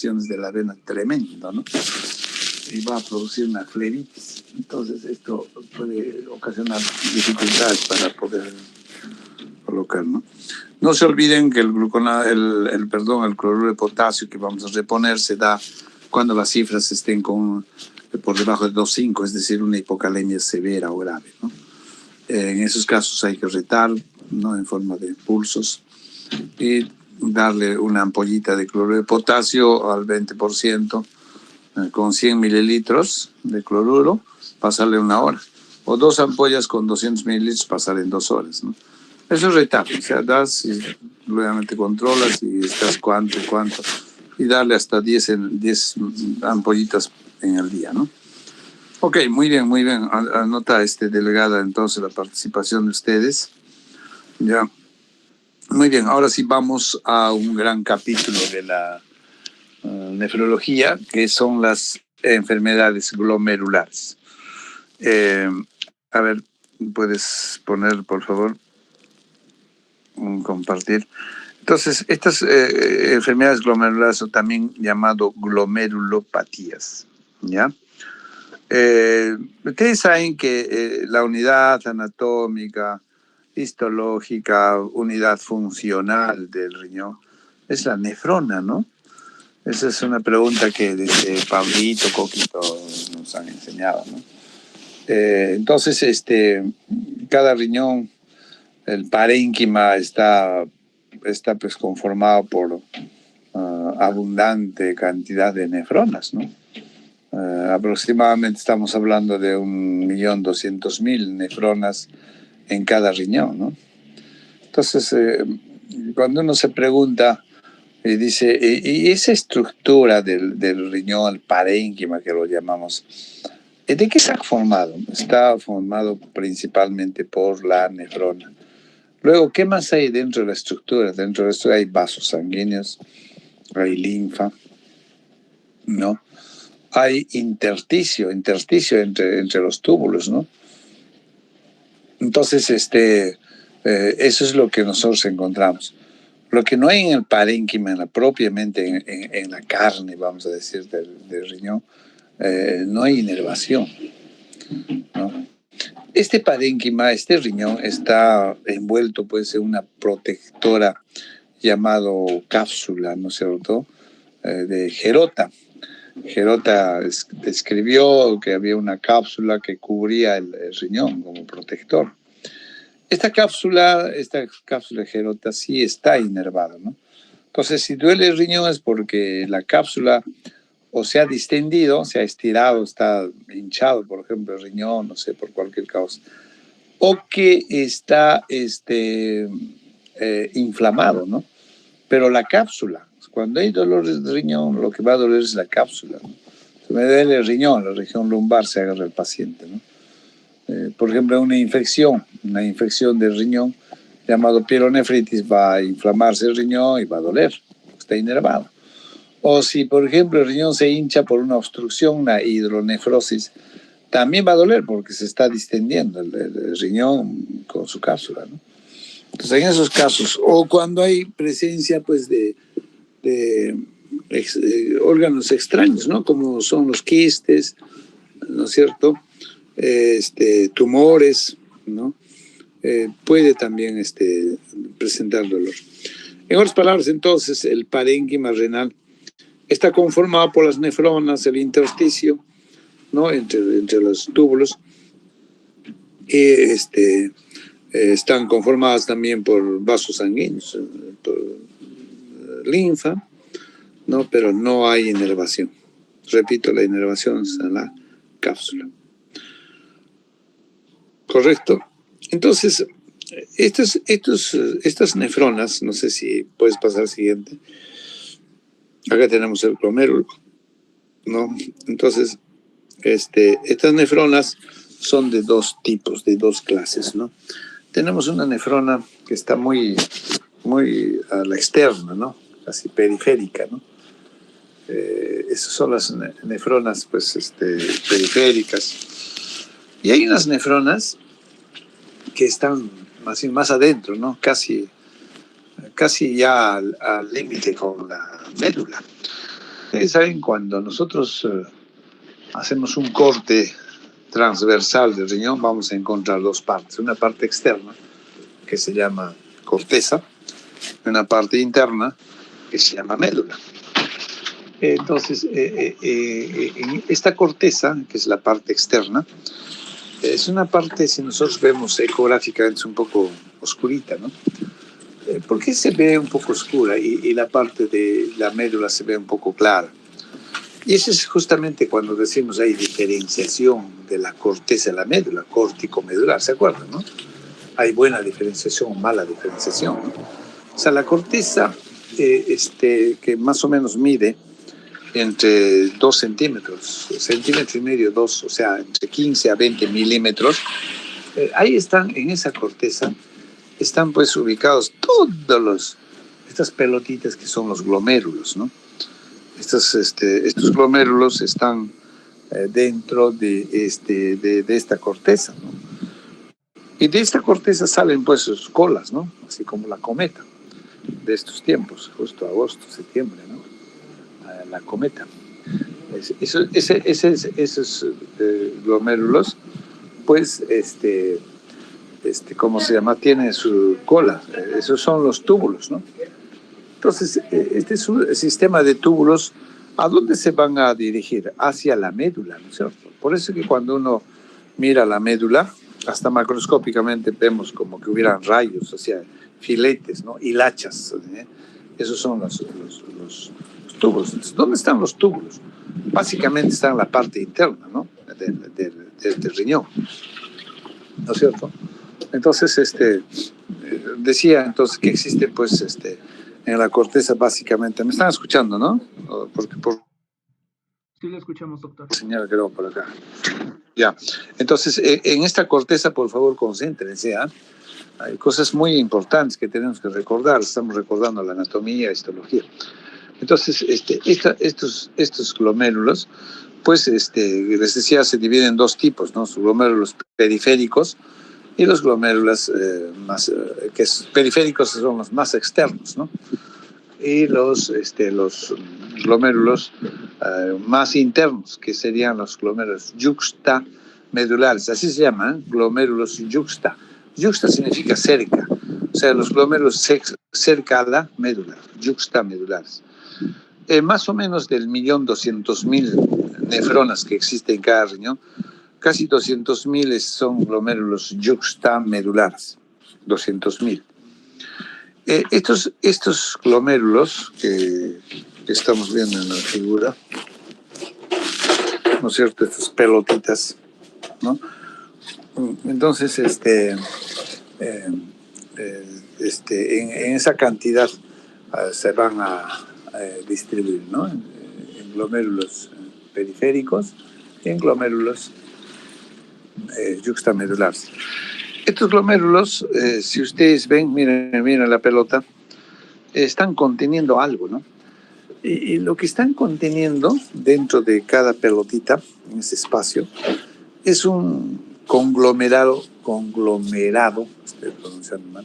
de la vena tremendo, ¿no? Y va a producir una fleritis. Entonces esto puede ocasionar dificultades para poder colocar, ¿no? No se olviden que el cloruro de potasio que vamos a reponer se da cuando las cifras estén por debajo de 2,5, es decir, una hipocalemia severa o grave, ¿no? En esos casos hay que retar, ¿no?, en forma de pulsos y darle una ampollita de cloruro de potasio al 20% con 100 mililitros de cloruro, pasarle 1 hora. O 2 ampollas con 200 mililitros, pasar en 2 horas, ¿no? Eso es retable, o sea, das y luego te controlas y estás cuánto, y darle hasta 10 ampollitas en el día, ¿no? Ok, muy bien, muy bien. Anota, delegada, entonces, la participación de ustedes. Ya. Muy bien, ahora sí vamos a un gran capítulo de la nefrología, que son las enfermedades glomerulares. A ver, ¿puedes poner, por favor, compartir? Entonces, estas enfermedades glomerulares son también llamadas glomerulopatías, ¿ya? Ustedes saben que la unidad anatómica, histológica, unidad funcional del riñón es la nefrona, ¿no? Esa es una pregunta que desde Pablito, Coquito nos han enseñado, ¿no? Entonces, cada riñón, el parénquima está pues conformado por abundante cantidad de nefronas, ¿no? Aproximadamente estamos hablando de 1.200.000 nefronas en cada riñón, ¿no? Entonces, cuando uno se pregunta y dice, ¿y esa estructura del riñón, el parénquima que lo llamamos, de qué está formado? Está formado principalmente por la nefrona. Luego, ¿qué más hay dentro de la estructura? Dentro de esto hay vasos sanguíneos, hay linfa, ¿no? Hay intersticio entre los túbulos, ¿no? Entonces, eso es lo que nosotros encontramos. Lo que no hay en el parénquima, propiamente en la carne, vamos a decir, del riñón, no hay inervación, ¿no? Este parénquima, este riñón, está envuelto, pues, en una protectora llamado cápsula, ¿no es cierto?, de Gerota. Gerota describió que había una cápsula que cubría el riñón como protector. Esta cápsula de Gerota sí está inervada, ¿no? Entonces, si duele el riñón es porque la cápsula o se ha distendido, se ha estirado, está hinchado, por ejemplo, el riñón, no sé, por cualquier causa, o que está inflamado, ¿no? Pero la cápsula, cuando hay dolores de riñón, lo que va a doler es la cápsula, ¿no? Si me duele el riñón, la región lumbar, se agarra el paciente, ¿no? Por ejemplo, una infección del riñón llamado pielonefritis va a inflamarse el riñón y va a doler, está inervado. O si, por ejemplo, el riñón se hincha por una obstrucción, una hidronefrosis, también va a doler porque se está distendiendo el riñón con su cápsula, ¿no? Entonces, en esos casos, o cuando hay presencia, pues, de órganos extraños, ¿no?, como son los quistes, ¿no es cierto?, tumores, ¿no?, puede también presentar dolor. En otras palabras, entonces, el parénquima renal está conformado por las nefronas, el intersticio, ¿no?, entre los túbulos, y están conformadas también por vasos sanguíneos, por linfa, ¿no?, pero no hay inervación. Repito, la inervación es en la cápsula. Correcto. Entonces, estas nefronas, no sé si puedes pasar al siguiente. Acá tenemos el glomérulo, ¿no? Entonces, estas nefronas son de dos tipos, de dos clases, ¿no? Tenemos una nefrona que está muy a la externa, ¿no?, casi periférica, ¿no? Esas son las nefronas, pues, periféricas. Y hay unas nefronas que están más adentro, ¿no?, casi ya al límite con la médula. Ustedes saben, cuando nosotros hacemos un corte transversal del riñón, vamos a encontrar dos partes. Una parte externa, que se llama corteza, y una parte interna, que se llama médula. Entonces, en esta corteza, que es la parte externa, es una parte, si nosotros vemos ecográficamente, es un poco oscurita, ¿no? ¿Por qué se ve un poco oscura y la parte de la médula se ve un poco clara? Y eso es justamente cuando decimos hay diferenciación de la corteza de la médula, córtico-medular, ¿se acuerdan, no? Hay buena diferenciación o mala diferenciación, ¿no? O sea, la corteza, que más o menos mide entre 2 centímetros, centímetro y medio, 2, o sea, entre 15 a 20 milímetros, ahí están, en esa corteza, están pues ubicados estas pelotitas que son los glomérulos, ¿no? Estos glomérulos están dentro de esta corteza, ¿no? Y de esta corteza salen pues sus colas, ¿no? Así como la cometa de estos tiempos, justo agosto, septiembre, ¿no? La cometa. Esos glomérulos, pues, ¿cómo se llama? Tienen su cola. Esos son los túbulos, ¿no? Entonces, este es un sistema de túbulos. ¿A dónde se van a dirigir? Hacia la médula, ¿no es cierto? Por eso que cuando uno mira la médula, hasta macroscópicamente vemos como que hubieran rayos, o sea, filetes, ¿no? Hilachas. Esos son los túbulos. Entonces, ¿dónde están los túbulos? Básicamente están en la parte interna, ¿no? Del riñón, ¿no es cierto? Entonces, decía entonces que existe, pues, en la corteza básicamente. ¿Me están escuchando, no? Sí, lo escuchamos, doctor. Señora, creo por acá. Ya. Entonces, en esta corteza, por favor, concéntrense, ¿ah? Hay cosas muy importantes que tenemos que recordar. Estamos recordando la anatomía, histología. Entonces, estos glomérulos, pues, les decía, se dividen en dos tipos, ¿no? Los glomérulos periféricos y los glomérulos periféricos son los más externos, ¿no? Y los glomérulos más internos, que serían los glomérulos yuxtamedulares, así se llaman, glomérulos yuxta. Yuxta significa cerca, o sea, los glomérulos cerca a la médula, yuxtamedulares. Más o menos del 1.200.000 nefronas que existen en cada riñón, casi 200.000 son glomérulos yuxtamedulares, 200.000. Estos glomérulos que estamos viendo en la figura, ¿no es cierto? Estas pelotitas, ¿no? Entonces, en esa cantidad se van a distribuir, ¿no? En glomérulos periféricos y en glomérulos yuxtamedulares. Estos glomérulos, si ustedes ven, miren la pelota, están conteniendo algo, ¿no? Y lo que están conteniendo dentro de cada pelotita, en ese espacio, es un conglomerado, estoy pronunciando mal,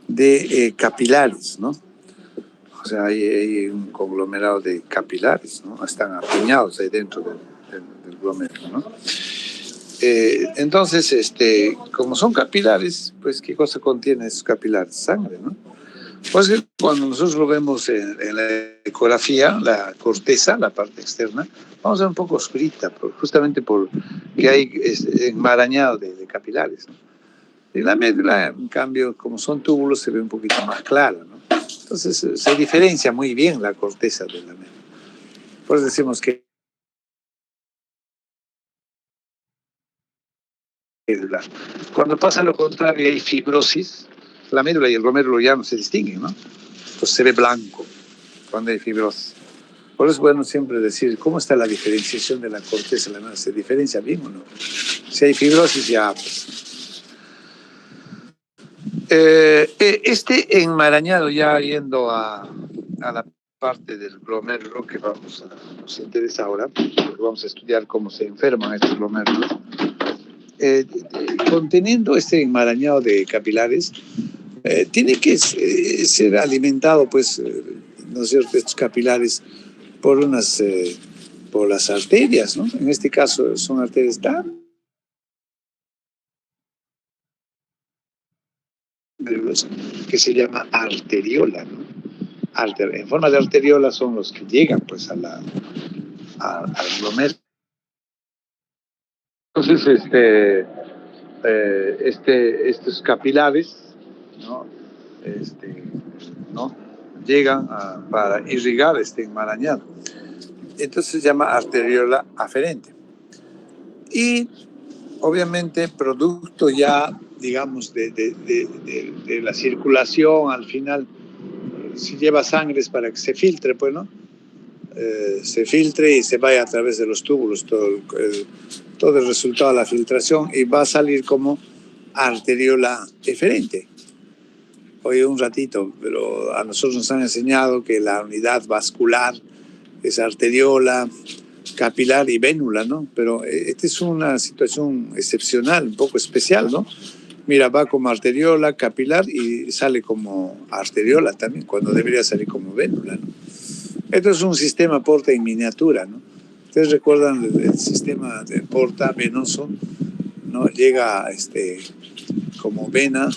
de capilares, ¿no? O sea, hay un conglomerado de capilares, ¿no? Están apiñados ahí dentro del glomérulo, ¿no? Entonces, como son capilares, pues, ¿qué cosa contienen esos capilares? Sangre, ¿no? Pues cuando nosotros lo vemos en la ecografía, la corteza, la parte externa, vamos a ver un poco oscurita, justamente porque hay enmarañado de capilares, ¿no? Y la médula, en cambio, como son túbulos, se ve un poquito más clara, ¿no? Entonces se diferencia muy bien la corteza de la médula. Por eso decimos que cuando pasa lo contrario y hay fibrosis, la médula y el glomérulo ya no se distinguen, ¿no? Entonces se ve blanco cuando hay fibrosis. Por eso es bueno siempre decir, ¿cómo está la diferenciación de la corteza de la médula? ¿Se diferencia bien o no? Si hay fibrosis, ya pues. Enmarañado, ya yendo a la parte del glomérulo que nos interesa ahora, porque vamos a estudiar cómo se enferman estos glomérulos. Conteniendo este enmarañado de capilares, tiene que ser alimentado, pues, ¿no es cierto?, estos capilares por las arterias, ¿no? En este caso son arterias tan que se llama arteriola, ¿no? En forma de arteriola son los que llegan pues al glomérulo. Entonces, estos capilares, ¿no? ¿No? Llegan para irrigar este enmarañado. Entonces se llama arteriola aferente. Y obviamente producto ya, digamos, de la circulación, al final, si lleva sangre es para que se filtre, pues, ¿no? Se filtre y se vaya a través de los túbulos, todo el resultado de la filtración, y va a salir como arteriola eferente. Oye, un ratito, pero a nosotros nos han enseñado que la unidad vascular es arteriola, capilar y vénula, ¿no? Pero esta es una situación excepcional, un poco especial, ¿no? Mira, va como arteriola, capilar y sale como arteriola también, cuando debería salir como vénula, ¿no? Esto es un sistema porta en miniatura, ¿no? Ustedes recuerdan el sistema de porta venoso, ¿no? Llega como vena,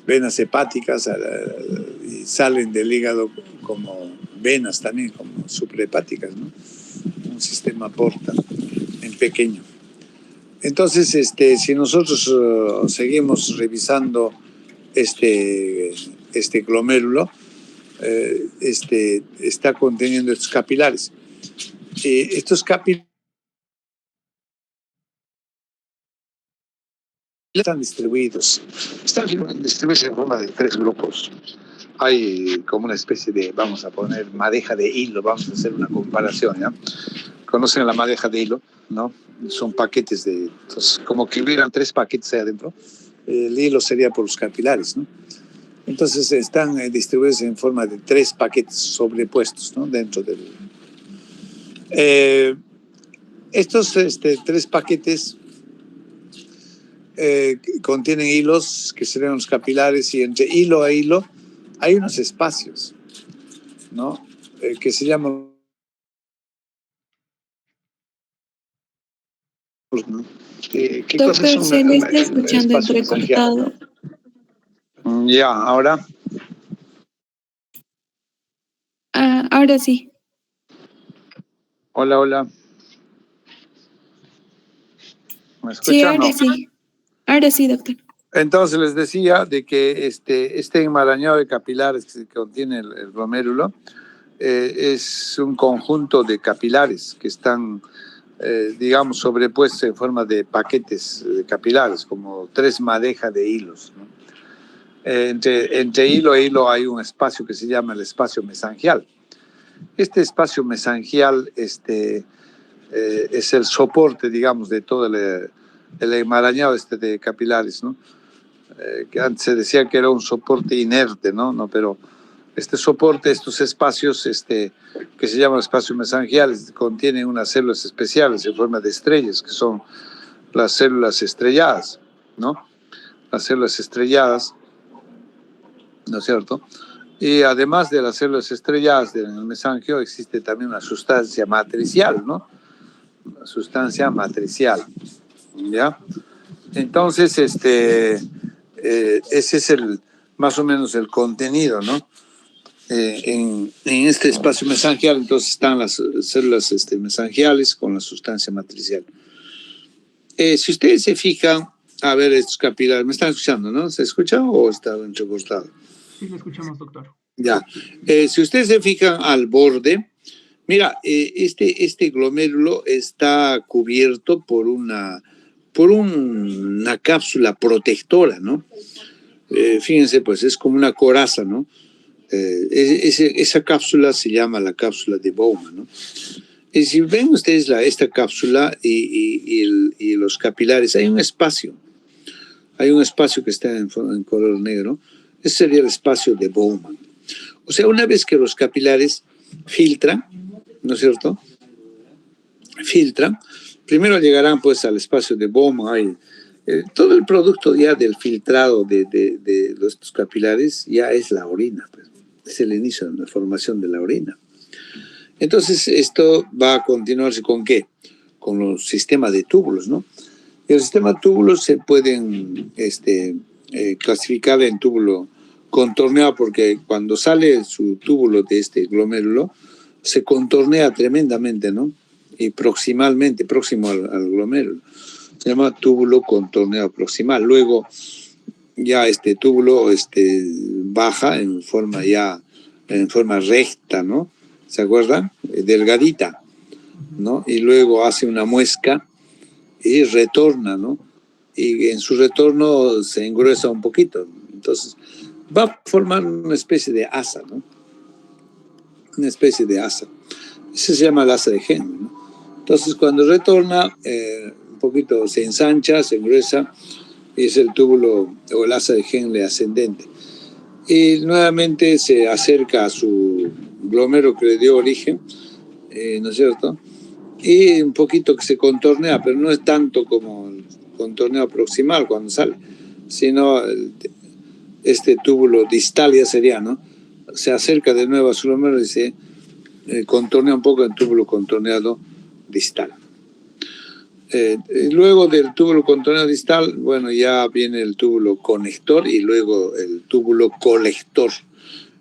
venas hepáticas y salen del hígado como venas también, como suprahepáticas, ¿no? Un sistema porta en pequeño. Entonces, si nosotros seguimos revisando este glomérulo, está conteniendo estos capilares. Estos capilares están distribuidos en forma de 3 grupos. Hay como una especie de, vamos a poner, madeja de hilo, vamos a hacer una comparación, ¿ya? ¿Conocen la madeja de hilo? ¿No? Son paquetes entonces, como que hubieran 3 paquetes ahí adentro. El hilo sería por los capilares, ¿no? Entonces están distribuidos en forma de 3 paquetes sobrepuestos, ¿no? Dentro del... estos 3 paquetes contienen hilos que serían los capilares, y entre hilo a hilo hay unos espacios, ¿no? Que se llaman... ¿Qué cosas Doctor, son se le está escuchando espacio entrecortado. Ya, ahora. Ahora sí. Hola, hola. ¿Me escuchan? Sí, ahora no? sí. Ahora sí, doctor. Entonces les decía de que este enmarañado de capilares que contiene el glomérulo es un conjunto de capilares que están, digamos, sobrepuestos en forma de paquetes de capilares, como 3 madejas de hilos, ¿no? Entre hilo e hilo hay un espacio que se llama el espacio mesangial. Este espacio mesangial es el soporte, digamos, de todo el enmarañado de capilares, ¿no? Que antes se decía que era un soporte inerte, ¿no? Pero este soporte, estos espacios que se llaman espacios mesangiales, contienen unas células especiales en forma de estrellas, que son las células estrelladas, ¿no? Las células estrelladas, ¿no es cierto? Y además de las células estrelladas del mesangio, existe también una sustancia matricial, ¿no? Una sustancia matricial, ¿ya? Entonces, ese es más o menos el contenido, ¿no? En este espacio mesangial, entonces están las células mesangiales con la sustancia matricial. Si ustedes se fijan, a ver, estos capilares, ¿me están escuchando, no? ¿Se escucha o está entrecortado? Sí, le escuchamos, doctor. Ya. Si ustedes se fijan al borde, mira, este glomérulo está cubierto por una cápsula protectora, ¿no? Fíjense, pues es como una coraza, ¿no? Esa cápsula se llama la cápsula de Bowman, ¿no? Y si ven ustedes esta cápsula y los capilares, hay un espacio que está en color negro. Ese sería el espacio de Bowman. O sea, una vez que los capilares filtran, ¿no es cierto? Filtran, primero llegarán pues al espacio de Bowman. Todo el producto ya del filtrado de estos capilares ya es la orina, pues. Es el inicio de la formación de la orina. Entonces, esto va a continuarse ¿con qué? Con los sistemas de túbulos, ¿no? El sistema de túbulos se pueden clasificar en túbulo contorneado, porque cuando sale su túbulo de este glomérulo, se contornea tremendamente, ¿no? Y proximalmente, próximo al glomérulo. Se llama túbulo contorneado proximal. Luego, ya este túbulo baja en forma recta, ¿no? ¿Se acuerdan? Delgadita, ¿no? Y luego hace una muesca y retorna, ¿no? Y en su retorno se engruesa un poquito. Entonces, va a formar una especie de asa, ¿no? Una especie de asa. Eso se llama el asa de Henle, ¿no? Entonces, cuando retorna, un poquito se ensancha, se engruesa, y es el túbulo o el asa de Henle ascendente. Y nuevamente se acerca a su glomérulo que le dio origen, ¿no es cierto? Y un poquito que se contornea, pero no es tanto como el contorneo proximal cuando sale, sino este túbulo distal ya sería, ¿no? Se acerca de nuevo a su glomérulo y se contornea un poco el túbulo contorneado distal. Luego del túbulo contorneado distal, bueno, ya viene el túbulo conector y luego el túbulo colector.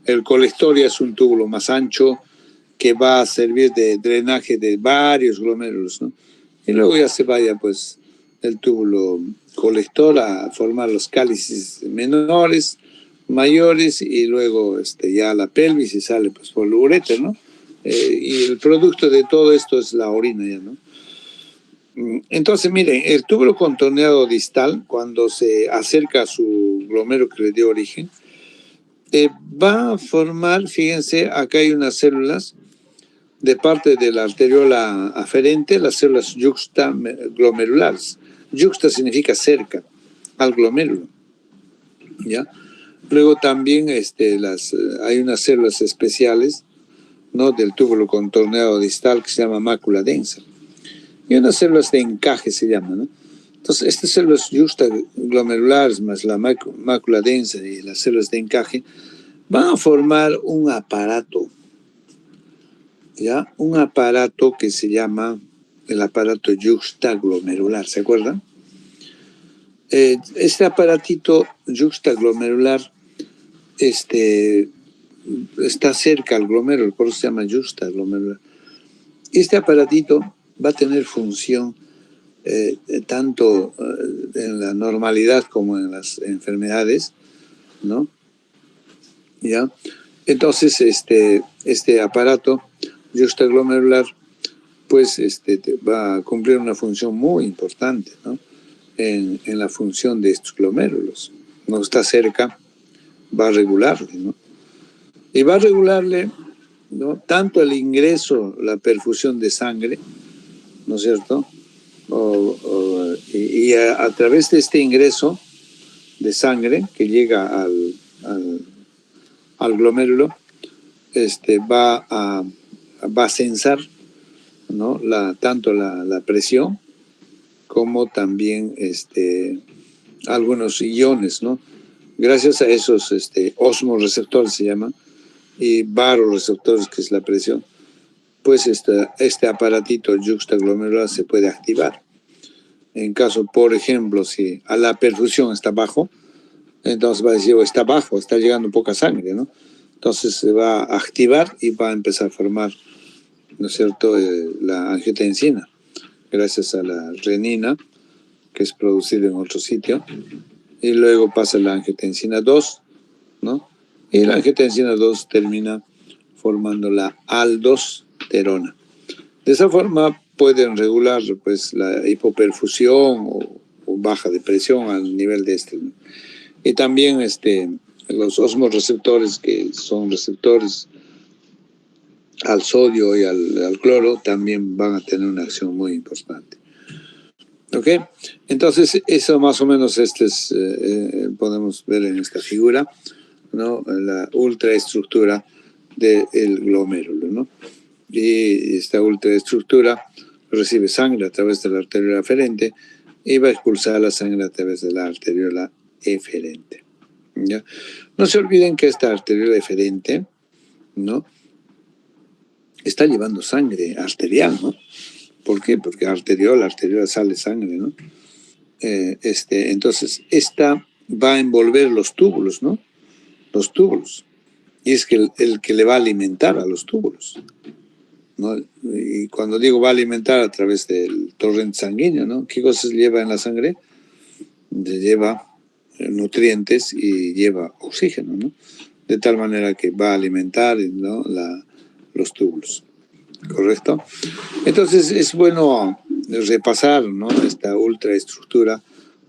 El colector ya es un túbulo más ancho que va a servir de drenaje de varios glomérulos, ¿no? Y luego ya se vaya, pues, el túbulo colector a formar los cálices menores, mayores, y luego ya la pelvis y sale, pues, por el uréter, ¿no? Y el producto de todo esto es la orina ya, ¿no? Entonces, miren, el túbulo contorneado distal, cuando se acerca a su glomérulo que le dio origen, va a formar, fíjense, acá hay unas células de parte de la arteriola aferente, las células yuxtaglomerulares. Yuxta significa cerca al glomérulo, ¿ya? Luego también hay unas células especiales, ¿no?, del túbulo contorneado distal que se llama mácula densa. Y unas células de encaje se llaman, ¿no? Entonces, estas células yuxtaglomerulares más la mácula densa y las células de encaje van a formar un aparato, ¿ya? Un aparato que se llama el aparato yuxtaglomerular, ¿se acuerdan? Este aparatito yuxtaglomerular está cerca al glomérulo, por eso se llama yuxtaglomerular. Este aparatito va a tener función tanto en la normalidad como en las enfermedades, ¿no? ¿Ya? Entonces, este aparato yuxtaglomerular, pues, va a cumplir una función muy importante, ¿no?, en la función de estos glomérulos. No está cerca, va a regularle, ¿no? Y va a regularle, ¿no?, tanto el ingreso, la perfusión de sangre, ¿no es cierto? Y a través de este ingreso de sangre que llega al glomérulo, va a censar, ¿no?, tanto la presión como también algunos iones, ¿no? Gracias a esos osmoreceptores se llaman, y baroreceptores, que es la presión, pues este aparatito yuxtaglomerular se puede activar. En caso, por ejemplo, si a la perfusión está bajo, entonces va a decir, está bajo, está llegando poca sangre, ¿no? Entonces se va a activar y va a empezar a formar, ¿no es cierto?, la angiotensina, gracias a la renina, que es producida en otro sitio, y luego pasa la angiotensina 2, ¿no? Y la angiotensina 2 termina formando la aldosterona. De esa forma pueden regular, pues, la hipoperfusión o baja de presión al nivel de ¿no? Y también los osmoreceptores, que son receptores al sodio y al cloro, también van a tener una acción muy importante. ¿Ok? Entonces, eso más o menos podemos ver en esta figura, ¿no?, la ultraestructura del glomérulo, ¿no? Y esta ultraestructura recibe sangre a través de la arteriola aferente y va a expulsar la sangre a través de la arteriola eferente, ¿ya? No se olviden que esta arteriola eferente ¿no? Está llevando sangre arterial, ¿no? ¿Por qué? Porque arteriola sale sangre, ¿no? Entonces, esta va a envolver los túbulos, ¿no? Los túbulos. Y es que el que le va a alimentar a los túbulos, ¿no? Y cuando digo va a alimentar a través del torrente sanguíneo, ¿no? ¿Qué cosas lleva en la sangre? Lleva nutrientes y lleva oxígeno, ¿no? De tal manera que va a alimentar, ¿no? los túbulos, ¿correcto? Entonces es bueno repasar, ¿no? Esta ultraestructura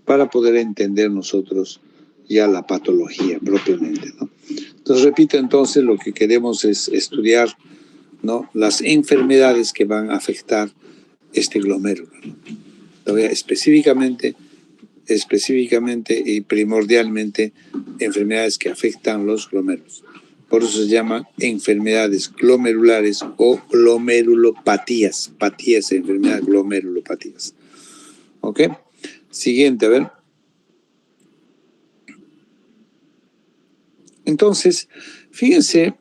para poder entender nosotros ya la patología propiamente, ¿no? Entonces repito, entonces lo que queremos es estudiar, ¿no? Las enfermedades que van a afectar este glomérulo, ¿no? Específicamente y primordialmente enfermedades que afectan los glomérulos. Por eso se llaman enfermedades glomerulares o glomerulopatías. Patías, enfermedades glomerulopatías. ¿Ok? Siguiente, a ver. Entonces, fíjense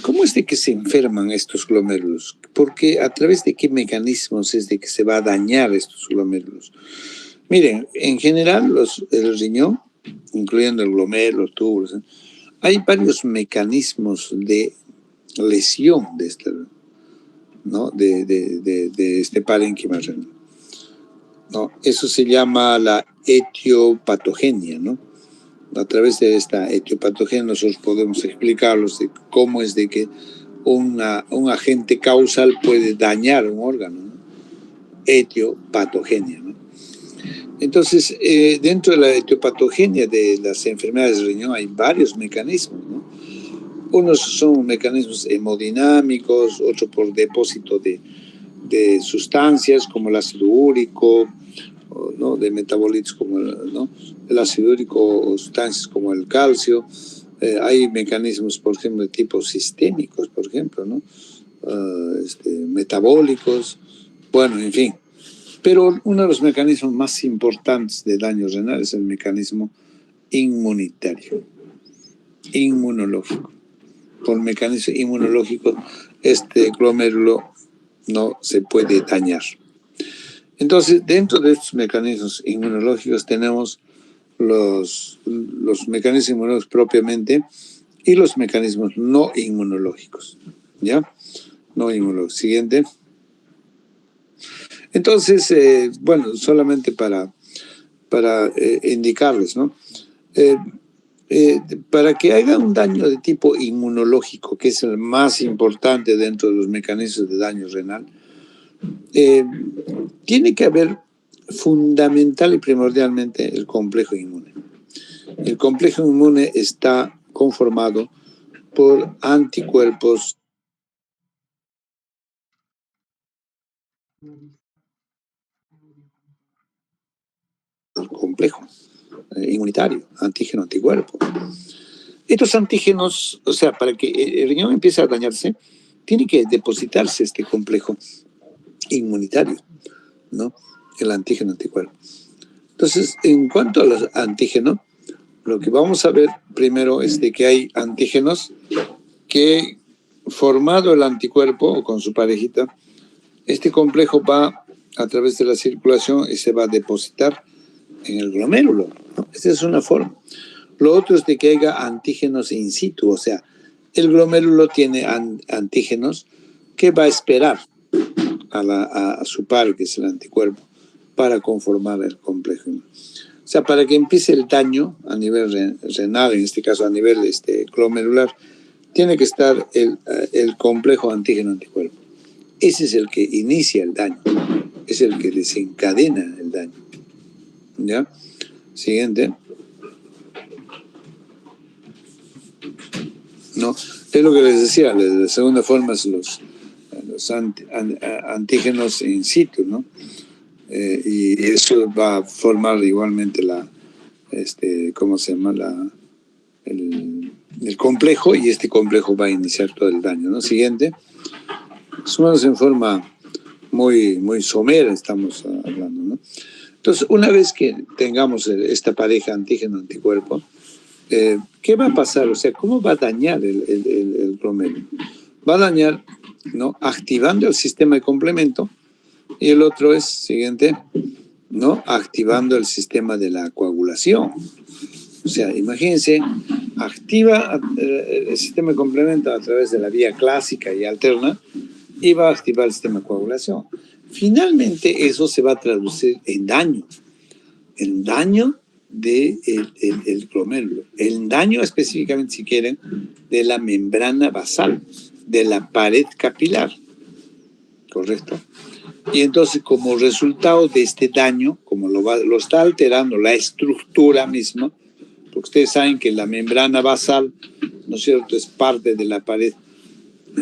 cómo es de que se enferman estos glomérulos. Porque a través de qué mecanismos es de que se va a dañar estos glomérulos. Miren, en general el riñón, incluyendo el glomérulo, los túbulos, hay varios mecanismos de lesión de este, ¿no? de este parénquima renal, ¿no? Eso se llama la etiopatogenia, ¿no? A través de esta etiopatogenia nosotros podemos explicarlos de cómo es de que un agente causal puede dañar un órgano, ¿no? Etiopatogenia, ¿no? Entonces, dentro de la etiopatogenia de las enfermedades de riñón hay varios mecanismos, ¿no? Unos son mecanismos hemodinámicos, otros por depósito de sustancias como el ácido úrico, ¿no? De metabolitos como ¿no? el ácido úrico o sustancias como el calcio. Hay mecanismos, por ejemplo, de tipo sistémicos, por ejemplo, ¿no? Metabólicos, bueno, en fin. Pero uno de los mecanismos más importantes de daño renal es el mecanismo inmunitario, inmunológico. Por mecanismo inmunológico, este glomérulo no se puede dañar. Entonces, dentro de estos mecanismos inmunológicos tenemos los mecanismos inmunológicos propiamente y los mecanismos no inmunológicos, ¿ya? No inmunológicos. Siguiente. Entonces, bueno, solamente para indicarles, ¿no? Para que haya un daño de tipo inmunológico, que es el más importante dentro de los mecanismos de daño renal, tiene que haber fundamental y primordialmente el complejo inmune. El complejo inmune está conformado por anticuerpos complejo inmunitario, antígeno, anticuerpo. Estos antígenos, o sea, para que el riñón empiece a dañarse, tiene que depositarse este complejo inmunitario, ¿no? El antígeno, anticuerpo. Entonces, en cuanto a los antígenos, lo que vamos a ver primero es de que hay antígenos que, formado el anticuerpo o con su parejita, este complejo va a través de la circulación y se va a depositar en el glomérulo, ¿no? Esta es una forma. Lo otro es de que haya antígenos in situ, o sea, el glomérulo tiene antígenos que va a esperar a su par, que es el anticuerpo, para conformar el complejo. O sea, para que empiece el daño a nivel renal, en este caso a nivel glomerular, tiene que estar el complejo antígeno-anticuerpo. Ese es el que inicia el daño, es el que desencadena el daño. ¿Ya? Siguiente. ¿No? Es lo que les decía, la segunda forma es los antígenos in situ, ¿no? Y eso va a formar igualmente ¿cómo se llama? El complejo, y este complejo va a iniciar todo el daño, ¿no? Siguiente. Más o menos en forma muy, muy somera estamos hablando, ¿no? Entonces, una vez que tengamos esta pareja antígeno-anticuerpo, ¿qué va a pasar? O sea, ¿cómo va a dañar el glomérulo? Va a dañar, ¿no? Activando el sistema de complemento, y el otro es, siguiente, ¿no? Activando el sistema de la coagulación. O sea, imagínense, activa el sistema de complemento a través de la vía clásica y alterna y va a activar el sistema de coagulación. Finalmente eso se va a traducir en daño del glomérulo, el daño específicamente, si quieren, de la membrana basal, de la pared capilar, ¿correcto? Y entonces, como resultado de este daño, como lo está alterando la estructura misma, porque ustedes saben que la membrana basal, ¿no es cierto?, es parte de la pared.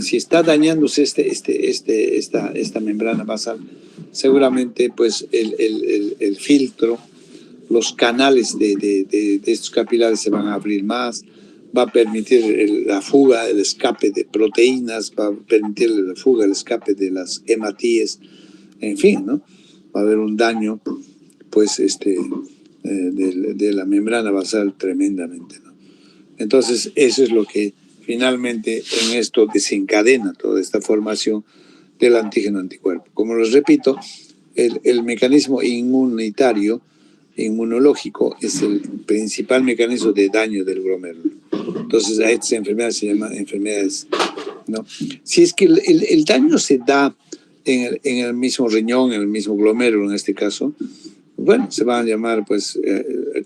Si está dañándose esta membrana basal, seguramente pues el filtro, los canales de estos capilares se van a abrir más, va a permitir la fuga, el escape de proteínas, va a permitir la fuga, el escape de las hematíes, en fin, ¿no? Va a haber un daño, pues, de la membrana basal tremendamente, ¿no? Entonces, eso es lo que finalmente en esto desencadena toda esta formación del antígeno anticuerpo. Como les repito, el mecanismo inmunológico es el principal mecanismo de daño del glomérulo. Entonces, a estas enfermedades se llaman enfermedades, ¿no? Si es que el daño se da en el mismo riñón, en el mismo glomérulo en este caso, bueno, se van a llamar, pues,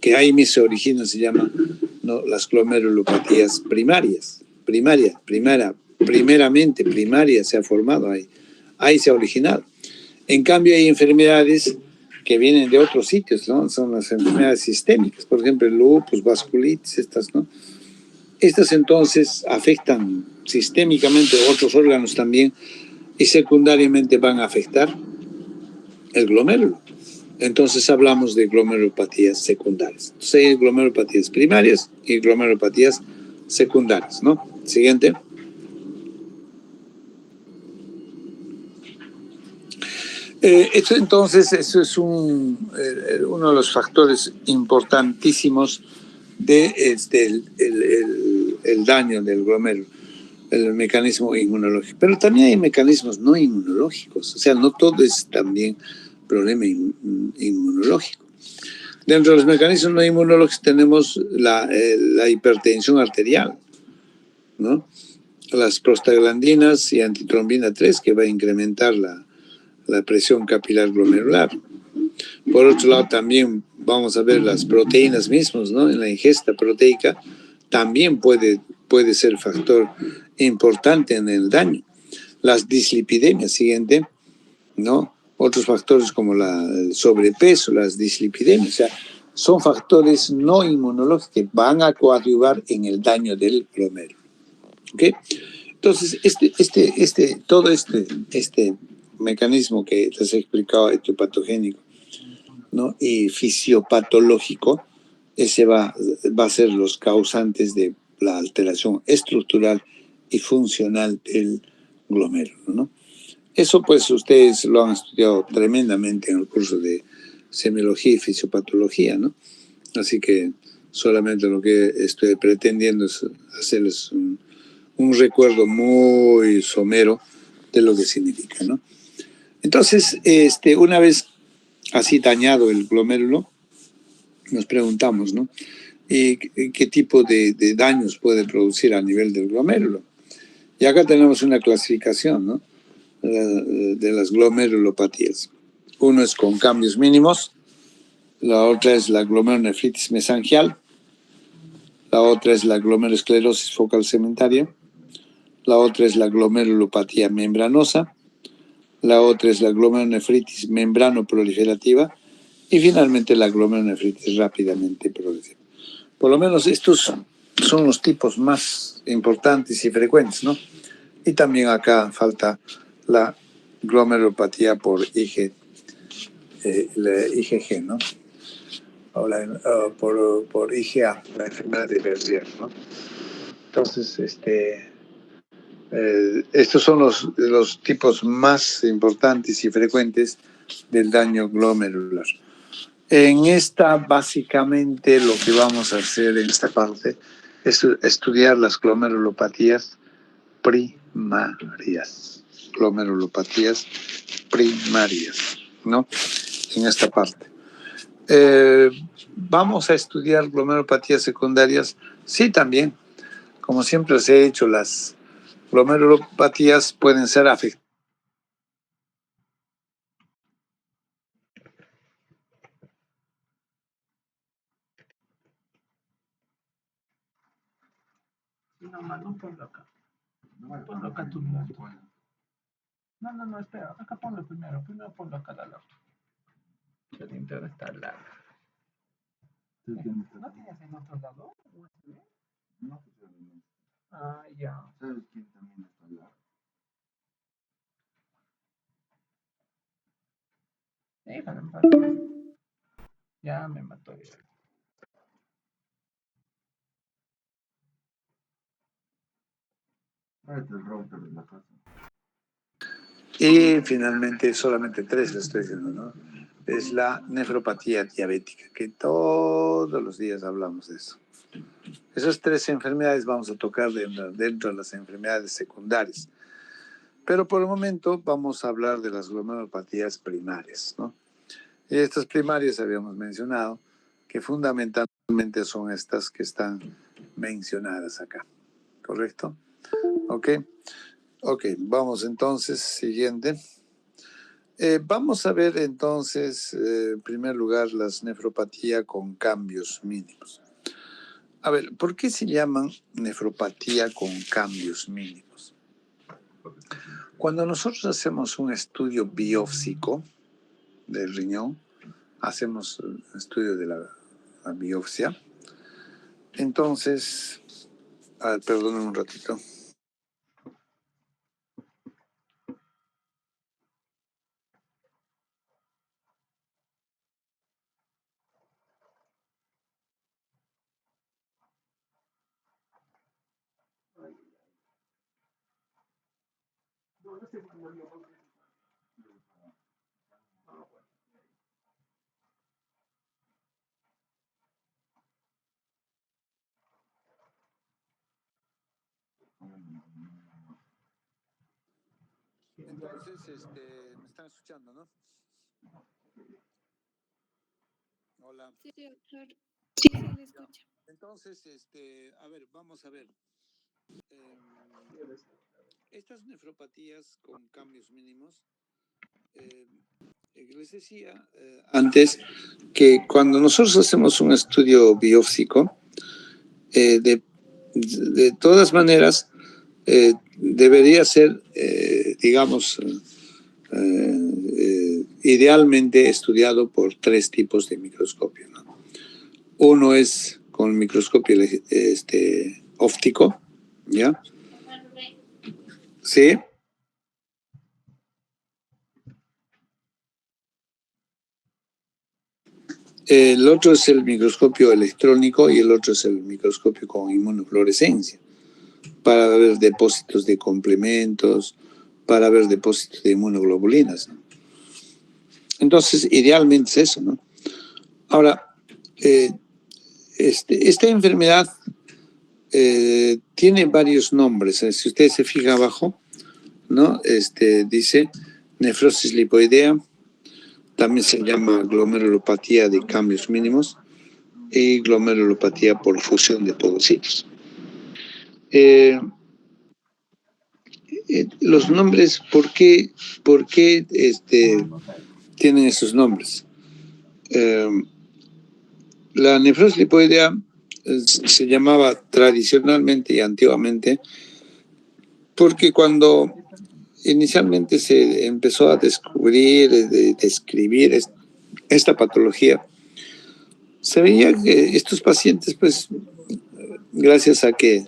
que ahí mismo se origina, se llama, ¿no?, las glomerulopatías primarias. Primeramente primaria se ha formado ahí se ha originado. En cambio, hay enfermedades que vienen de otros sitios, ¿no? Son las enfermedades sistémicas, por ejemplo, el lupus, vasculitis, estas, ¿no? Estas entonces afectan sistémicamente otros órganos también y secundariamente van a afectar el glomérulo. Entonces hablamos de glomerulopatías secundarias. Entonces hay glomerulopatías primarias y glomerulopatías secundarias, ¿no? Siguiente. Esto entonces, eso es uno de los factores importantísimos de el daño del glomérulo, el mecanismo inmunológico. Pero también hay mecanismos no inmunológicos, o sea, no todo es también problema inmunológico. Dentro de los mecanismos no inmunológicos tenemos la hipertensión arterial, ¿no? Las prostaglandinas y antitrombina 3, que va a incrementar la presión capilar glomerular. Por otro lado, también vamos a ver las proteínas mismas, ¿no? En la ingesta proteica también puede ser factor importante en el daño. Las dislipidemias, siguiente, ¿no? Otros factores como el sobrepeso, las dislipidemias, o sea, son factores no inmunológicos que van a coadyuvar en el daño del glomérulo. ¿Ok? Entonces, todo este mecanismo que les he explicado, etiopatogénico, ¿no?, y fisiopatológico, ese va a ser los causantes de la alteración estructural y funcional del glomérulo, ¿no? Eso pues ustedes lo han estudiado tremendamente en el curso de semiología y fisiopatología, ¿no? Así que solamente lo que estoy pretendiendo es hacerles un recuerdo muy somero de lo que significa, ¿no? Entonces, una vez así dañado el glomérulo, nos preguntamos, ¿no?, ¿qué tipo de daños puede producir a nivel del glomérulo? Y acá tenemos una clasificación, ¿no?, de las glomerulopatías. Uno es con cambios mínimos, la otra es la glomerulonefritis mesangial, la otra es la glomerulosclerosis focal segmentaria, la otra es la glomerulopatía membranosa, la otra es la glomerulonefritis membrano-proliferativa y finalmente la glomerulonefritis rápidamente progresiva. Por lo menos estos son los tipos más importantes y frecuentes, ¿no? Y también acá falta la glomerulopatía por IgG, ¿no? O por IgA, la enfermedad de Berger, ¿no? Entonces, estos son los tipos más importantes y frecuentes del daño glomerular. En esta, básicamente, lo que vamos a hacer en esta parte estudiar las glomerulopatías primarias. Glomerulopatías primarias, ¿no? En esta parte. ¿Vamos a estudiar glomerulopatías secundarias? Sí, también. Como siempre les he dicho, las glomerulopatías pueden ser afectadas. No, no ponlo acá. Ponlo acá tu mundo. No, espera. Acá ponlo primero. Primero ponlo acá al lado. El internet está al lado. ¿No tienes en otro lado? No, Ah, ya. ¿sabes quién también está al lado? Déjalo en paz. Ya me mató. El router de la casa. Y finalmente, solamente 3 le estoy diciendo, ¿no? Es la nefropatía diabética, que todos los días hablamos de eso. Esas 3 enfermedades vamos a tocar dentro de las enfermedades secundarias. Pero por el momento vamos a hablar de las glomerulopatías primarias, ¿no? Y estas primarias habíamos mencionado que fundamentalmente son estas que están mencionadas acá, ¿correcto? Ok, vamos entonces, siguiente. Vamos a ver entonces, en primer lugar, las nefropatía con cambios mínimos. A ver, ¿por qué se llaman nefropatía con cambios mínimos? Cuando nosotros hacemos un estudio biópsico del riñón, hacemos un estudio de la biopsia, entonces, perdónenme un ratito. Entonces, me están escuchando, ¿no? Hola. Sí, doctor. Sí, le escucho. Entonces, a ver, vamos a ver. Estas nefropatías con cambios mínimos, les decía antes que cuando nosotros hacemos un estudio biópsico, de todas maneras, debería ser, digamos, idealmente estudiado por 3 tipos de microscopio, ¿no? Uno es con microscopio óptico, ¿ya? ¿Sí? El otro es el microscopio electrónico y el otro es el microscopio con inmunofluorescencia, para ver depósitos de complementos, para ver depósitos de inmunoglobulinas, ¿no? Entonces, idealmente es eso, ¿no? Ahora, esta enfermedad tiene varios nombres. Si usted se fija abajo, ¿no? Dice nefrosis lipoidea, también se llama glomerulopatía de cambios mínimos y glomerulopatía por fusión de podocitos. Los nombres, ¿por qué tienen esos nombres? La nefrosis lipoidea se llamaba tradicionalmente y antiguamente porque cuando inicialmente se empezó a descubrir, describir esta patología, se veía que estos pacientes, pues, gracias a que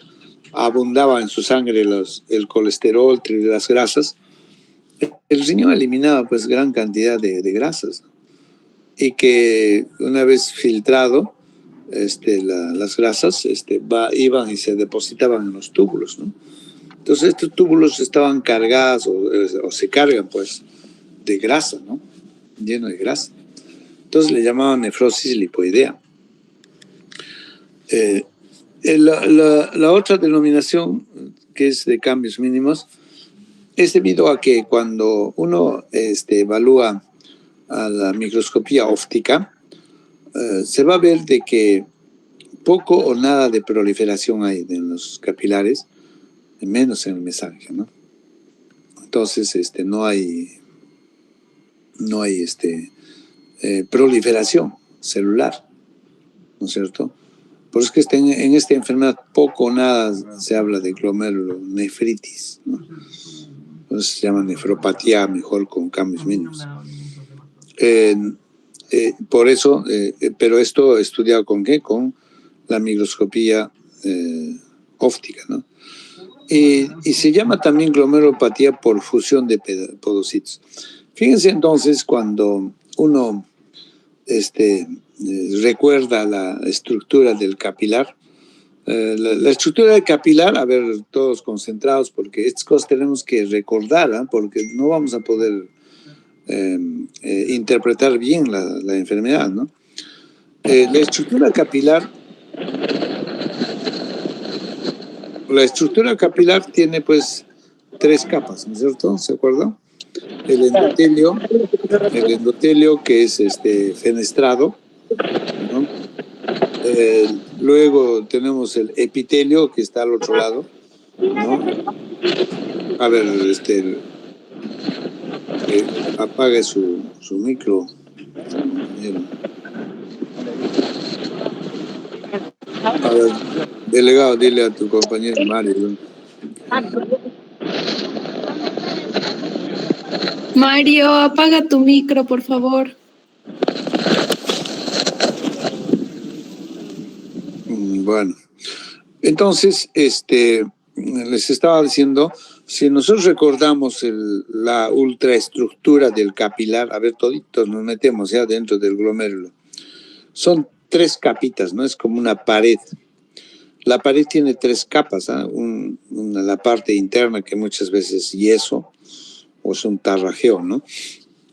abundaba en su sangre el colesterol, las grasas, el riñón eliminaba pues gran cantidad de grasas, ¿no? Y que una vez filtrado las grasas iban y se depositaban en los túbulos, ¿no? Entonces estos túbulos estaban cargados o se cargan pues de grasa, ¿no? Lleno de grasa. Entonces le llamaban nefrosis lipoidea. La otra denominación, que es de cambios mínimos, es debido a que cuando uno evalúa a la microscopía óptica, se va a ver de que poco o nada de proliferación hay en los capilares, menos en el mesangia, ¿no? Entonces, no hay proliferación celular, ¿no es cierto? Por eso es que en esta enfermedad poco o nada se habla de glomerulonefritis, ¿no? Entonces se llama nefropatía mejor con cambios mínimos. Por eso, pero esto estudiado con ¿qué? Con la microscopía óptica, ¿no? Y se llama también glomerulopatía por fusión de podocitos. Fíjense entonces cuando uno recuerda la estructura del capilar. La estructura del capilar, a ver, todos concentrados, porque estas cosas tenemos que recordar, ¿eh? Porque no vamos a poder interpretar bien la enfermedad, ¿no? La estructura capilar tiene pues 3 capas, ¿no es cierto? ¿Se acuerdan? El endotelio que es fenestrado, ¿no? Luego tenemos el epitelio que está al otro lado, ¿no? A ver, apague su micro. A ver, delegado, dile a tu compañero Mario, ¿no? Mario, apaga tu micro, por favor. Bueno, entonces, les estaba diciendo, si nosotros recordamos la ultraestructura del capilar, a ver, toditos nos metemos ya dentro del glomérulo. Son 3 capitas, ¿no? Es como una pared. La pared tiene 3 capas, ¿eh? La parte interna, que muchas veces es yeso, o es un tarrajeo, ¿no?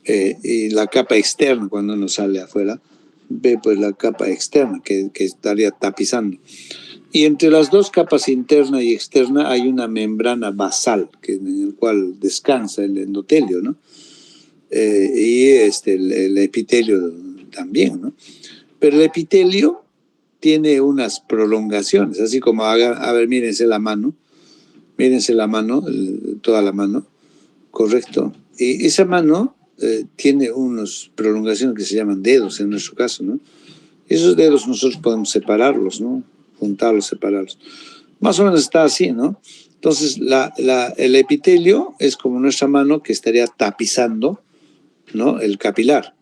Y la capa externa, cuando uno sale afuera, ve pues la capa externa que estaría tapizando. Y entre las 2 capas, interna y externa, hay una membrana basal, en el cual descansa el endotelio, ¿no? Y el epitelio también, ¿no? Pero el epitelio tiene unas prolongaciones, así como, a ver, mírense la mano, toda la mano, correcto. Y esa mano tiene unas prolongaciones que se llaman dedos, en nuestro caso, ¿no? Esos dedos nosotros podemos separarlos, ¿no? Juntarlos, separarlos. Más o menos está así, ¿no? Entonces, el epitelio es como nuestra mano que estaría tapizando, ¿no? El capilar,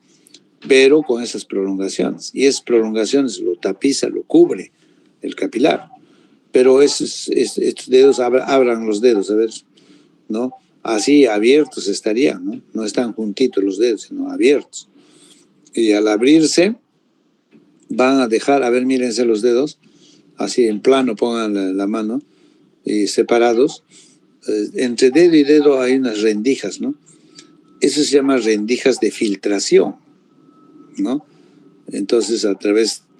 pero con esas prolongaciones. Y esas prolongaciones lo tapiza, lo cubre el capilar. Pero estos dedos, abran los dedos, a ver, ¿no? Así abiertos estarían, ¿no? No están juntitos los dedos, sino abiertos. Y al abrirse, van a dejar, a ver, mírense los dedos, así en plano pongan la mano, y separados. Entre dedo y dedo hay unas rendijas, ¿no? Eso se llama rendijas de filtración, ¿no? Entonces,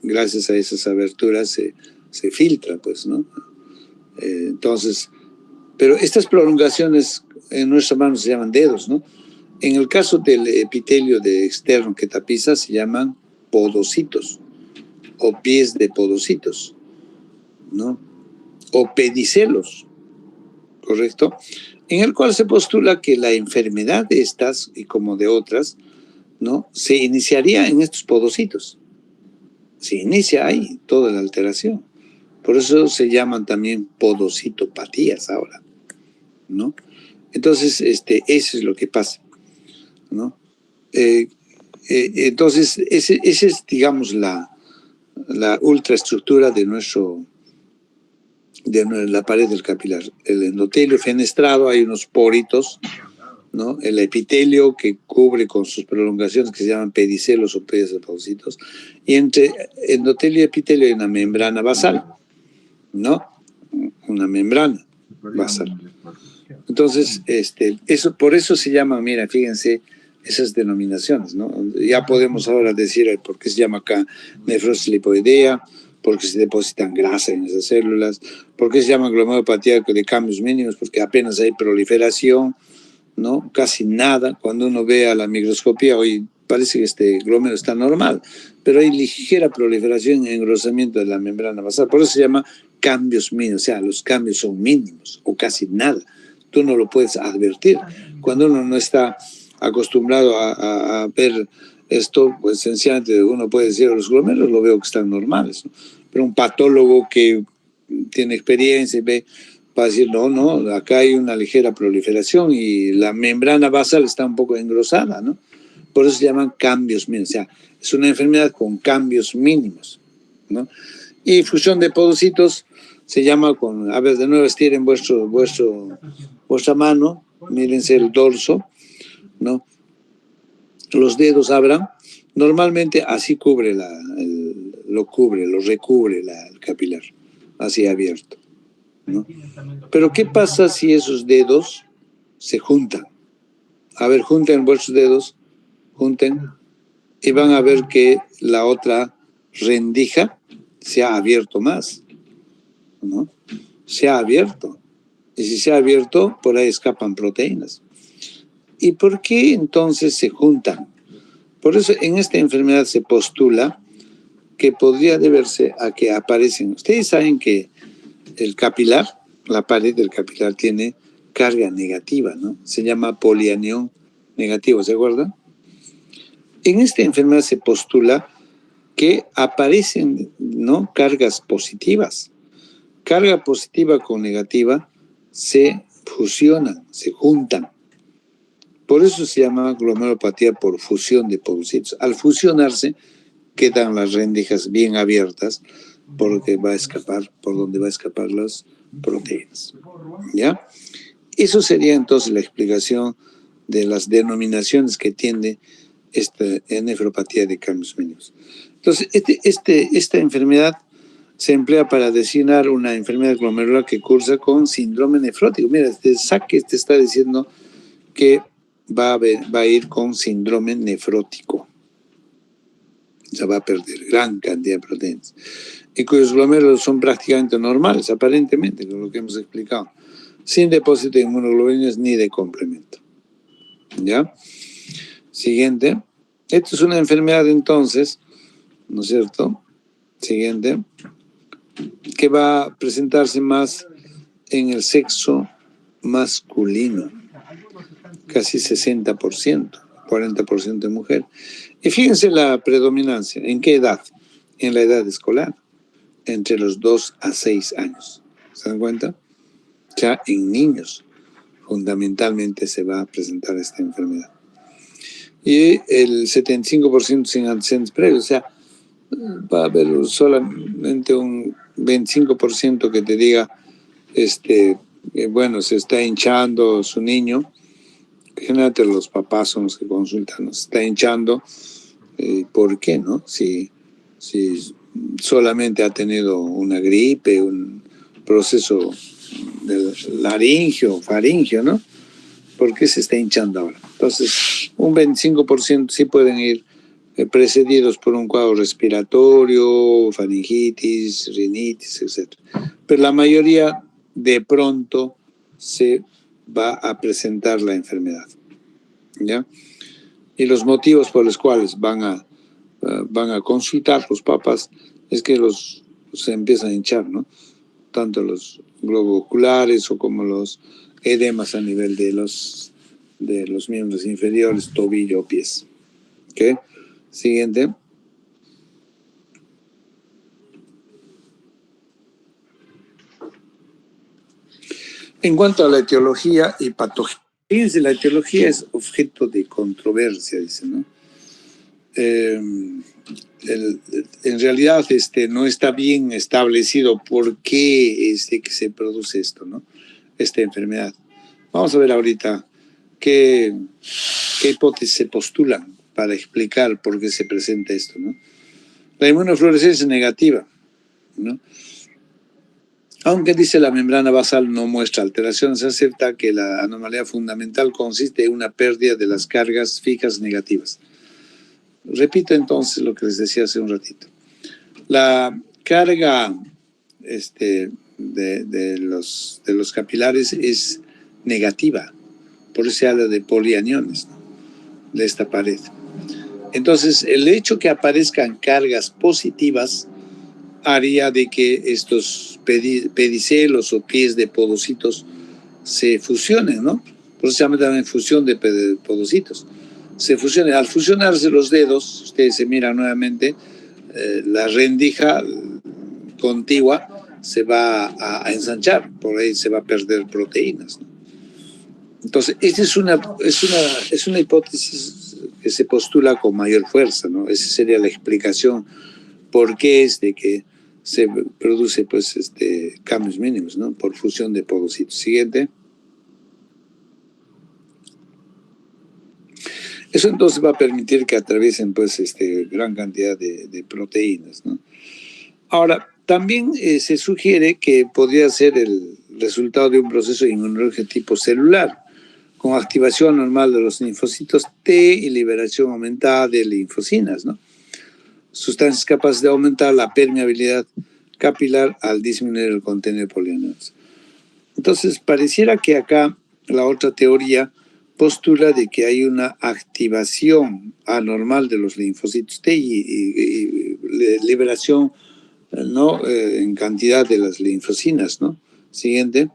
gracias a esas aberturas, se filtra, pues, ¿no? Entonces, pero estas prolongaciones en nuestra mano se llaman dedos, ¿no? En el caso del epitelio externo que tapiza, se llaman podocitos, o pies de podocitos, ¿no? O pedicelos, ¿correcto? En el cual se postula que la enfermedad de estas, y como de otras, ¿no? Se iniciaría en estos podocitos. Se inicia ahí toda la alteración. Por eso se llaman también podocitopatías ahora, ¿no? Entonces, eso es lo que pasa, ¿no? Entonces, esa es, digamos, la ultraestructura de la pared del capilar. El endotelio fenestrado, hay unos poritos, ¿no? El epitelio que cubre con sus prolongaciones que se llaman pedicelos o pies de podocitos, y entre endotelio y epitelio hay una membrana basal, ¿no? Una membrana basal. Entonces, por eso se llama, mira, fíjense, esas denominaciones, ¿no? Ya podemos ahora decir por qué se llama acá nefrosis lipoidea, porque se depositan grasa en esas células. ¿Por qué se llama glomerulopatía de cambios mínimos? Porque apenas hay proliferación, ¿no? Casi nada. Cuando uno ve a la microscopía, hoy parece que este glómero está normal, pero hay ligera proliferación y engrosamiento de la membrana basal. Por eso se llama cambios mínimos, o sea, los cambios son mínimos o casi nada. Tú no lo puedes advertir. Cuando uno no está acostumbrado a ver esto, pues sencillamente uno puede decir, los glómerulos lo veo que están normales, ¿no? Pero un patólogo que tiene experiencia y ve, va a decir, no, acá hay una ligera proliferación y la membrana basal está un poco engrosada, ¿no? Por eso se llaman cambios mínimos, o sea, es una enfermedad con cambios mínimos, ¿no? Y fusión de podocitos se llama con, a ver, de nuevo estiren vuestra mano, mírense el dorso, ¿no? Los dedos abran, normalmente así lo recubre el capilar, así abierto, ¿no? Pero ¿qué pasa si esos dedos se juntan? A ver, junten vuestros dedos, junten, y van a ver que la otra rendija se ha abierto más, ¿no? Se ha abierto. Y si se ha abierto, por ahí escapan proteínas. ¿Y por qué entonces se juntan? Por eso en esta enfermedad se postula que podría deberse a que aparecen. Ustedes saben que el capilar, la pared del capilar tiene carga negativa, ¿no? Se llama polianión negativo, ¿se acuerdan? En esta enfermedad se postula que aparecen, ¿no?, cargas positivas. Carga positiva con negativa se fusionan, se juntan. Por eso se llama glomerulopatía por fusión de podocitos. Al fusionarse, quedan las rendijas bien abiertas porque va a escapar, por donde va a escapar las proteínas. ¿Ya? Eso sería entonces la explicación de las denominaciones que tiene esta nefropatía de cambios mínimos. Entonces, esta enfermedad se emplea para designar una enfermedad glomerular que cursa con síndrome nefrótico. Mira, Saque te está diciendo que va a ir con síndrome nefrótico. O sea, va a perder gran cantidad de proteínas. Y cuyos glomérulos son prácticamente normales, aparentemente, con lo que hemos explicado, sin depósito de inmunoglobulinas ni de complemento. ¿Ya? Siguiente. Esto es una enfermedad entonces, ¿no es cierto? Siguiente. Que va a presentarse más en el sexo masculino. Casi 60%, 40% de mujer. Y fíjense la predominancia. ¿En qué edad? En la edad escolar, entre los 2 a 6 años. ¿Se dan cuenta? Ya en niños, fundamentalmente se va a presentar esta enfermedad. Y el 75% sin antecedentes previos, o sea, va a haber solamente un 25% que te diga, bueno, se está hinchando su niño. Generalmente los papás son los que consultan, se está hinchando, ¿por qué, no? Si solamente ha tenido una gripe, un proceso del laringio, faringio, ¿no? ¿Por qué se está hinchando ahora? Entonces, un 25% sí pueden ir precedidos por un cuadro respiratorio, faringitis, rinitis, etc. Pero la mayoría de pronto se va a presentar la enfermedad, ¿ya? Y los motivos por los cuales van a consultar los papás es que se empiezan a hinchar, ¿no? Tanto los globos oculares o como los edemas a nivel de los miembros inferiores, tobillo o pies. ¿Ok? Siguiente. En cuanto a la etiología y patología, fíjense, la etiología es objeto de controversia, dice, ¿no? En realidad no está bien establecido por qué que se produce esto, ¿no? Esta enfermedad. Vamos a ver ahorita qué hipótesis se postulan para explicar por qué se presenta esto, ¿no? La inmunofluorescencia es negativa, ¿no? Aunque dice la membrana basal no muestra alteraciones, se acepta que la anomalía fundamental consiste en una pérdida de las cargas fijas negativas. Repito entonces lo que les decía hace un ratito. La carga de los capilares es negativa. Por eso se habla de polianiones, ¿no?, de esta pared. Entonces, el hecho que aparezcan cargas positivas haría de que estos pedicelos o pies de podocitos se fusionen, ¿no? Por eso se llama también fusión de podocitos. Se fusionen. Al fusionarse los dedos, ustedes se miran nuevamente, la rendija contigua se va a ensanchar, por ahí se va a perder proteínas, ¿no? Entonces, esta es una hipótesis que se postula con mayor fuerza, ¿no? Esa sería la explicación por qué es de que se produce, pues, cambios mínimos, ¿no?, por fusión de podocitos. Siguiente. Eso entonces va a permitir que atraviesen, pues, gran cantidad de proteínas, ¿no? Ahora, también se sugiere que podría ser el resultado de un proceso inmunológico tipo celular, con activación normal de los linfocitos T y liberación aumentada de linfocinas, ¿no? Sustancias capaces de aumentar la permeabilidad capilar al disminuir el contenido de polianiones. Entonces, pareciera que acá la otra teoría postula de que hay una activación anormal de los linfocitos T y liberación, ¿no?, en cantidad de las linfocinas, ¿no? Siguiente.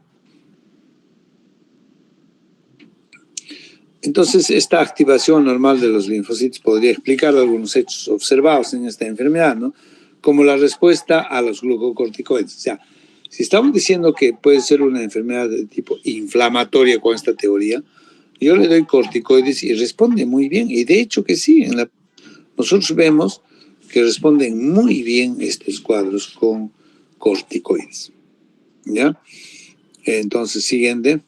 Entonces, esta activación normal de los linfocitos podría explicar algunos hechos observados en esta enfermedad, ¿no?, como la respuesta a los glucocorticoides. O sea, si estamos diciendo que puede ser una enfermedad de tipo inflamatoria con esta teoría, yo le doy corticoides y responde muy bien. Y de hecho que sí, nosotros vemos que responden muy bien estos cuadros con corticoides, ¿ya? Entonces, siguiente.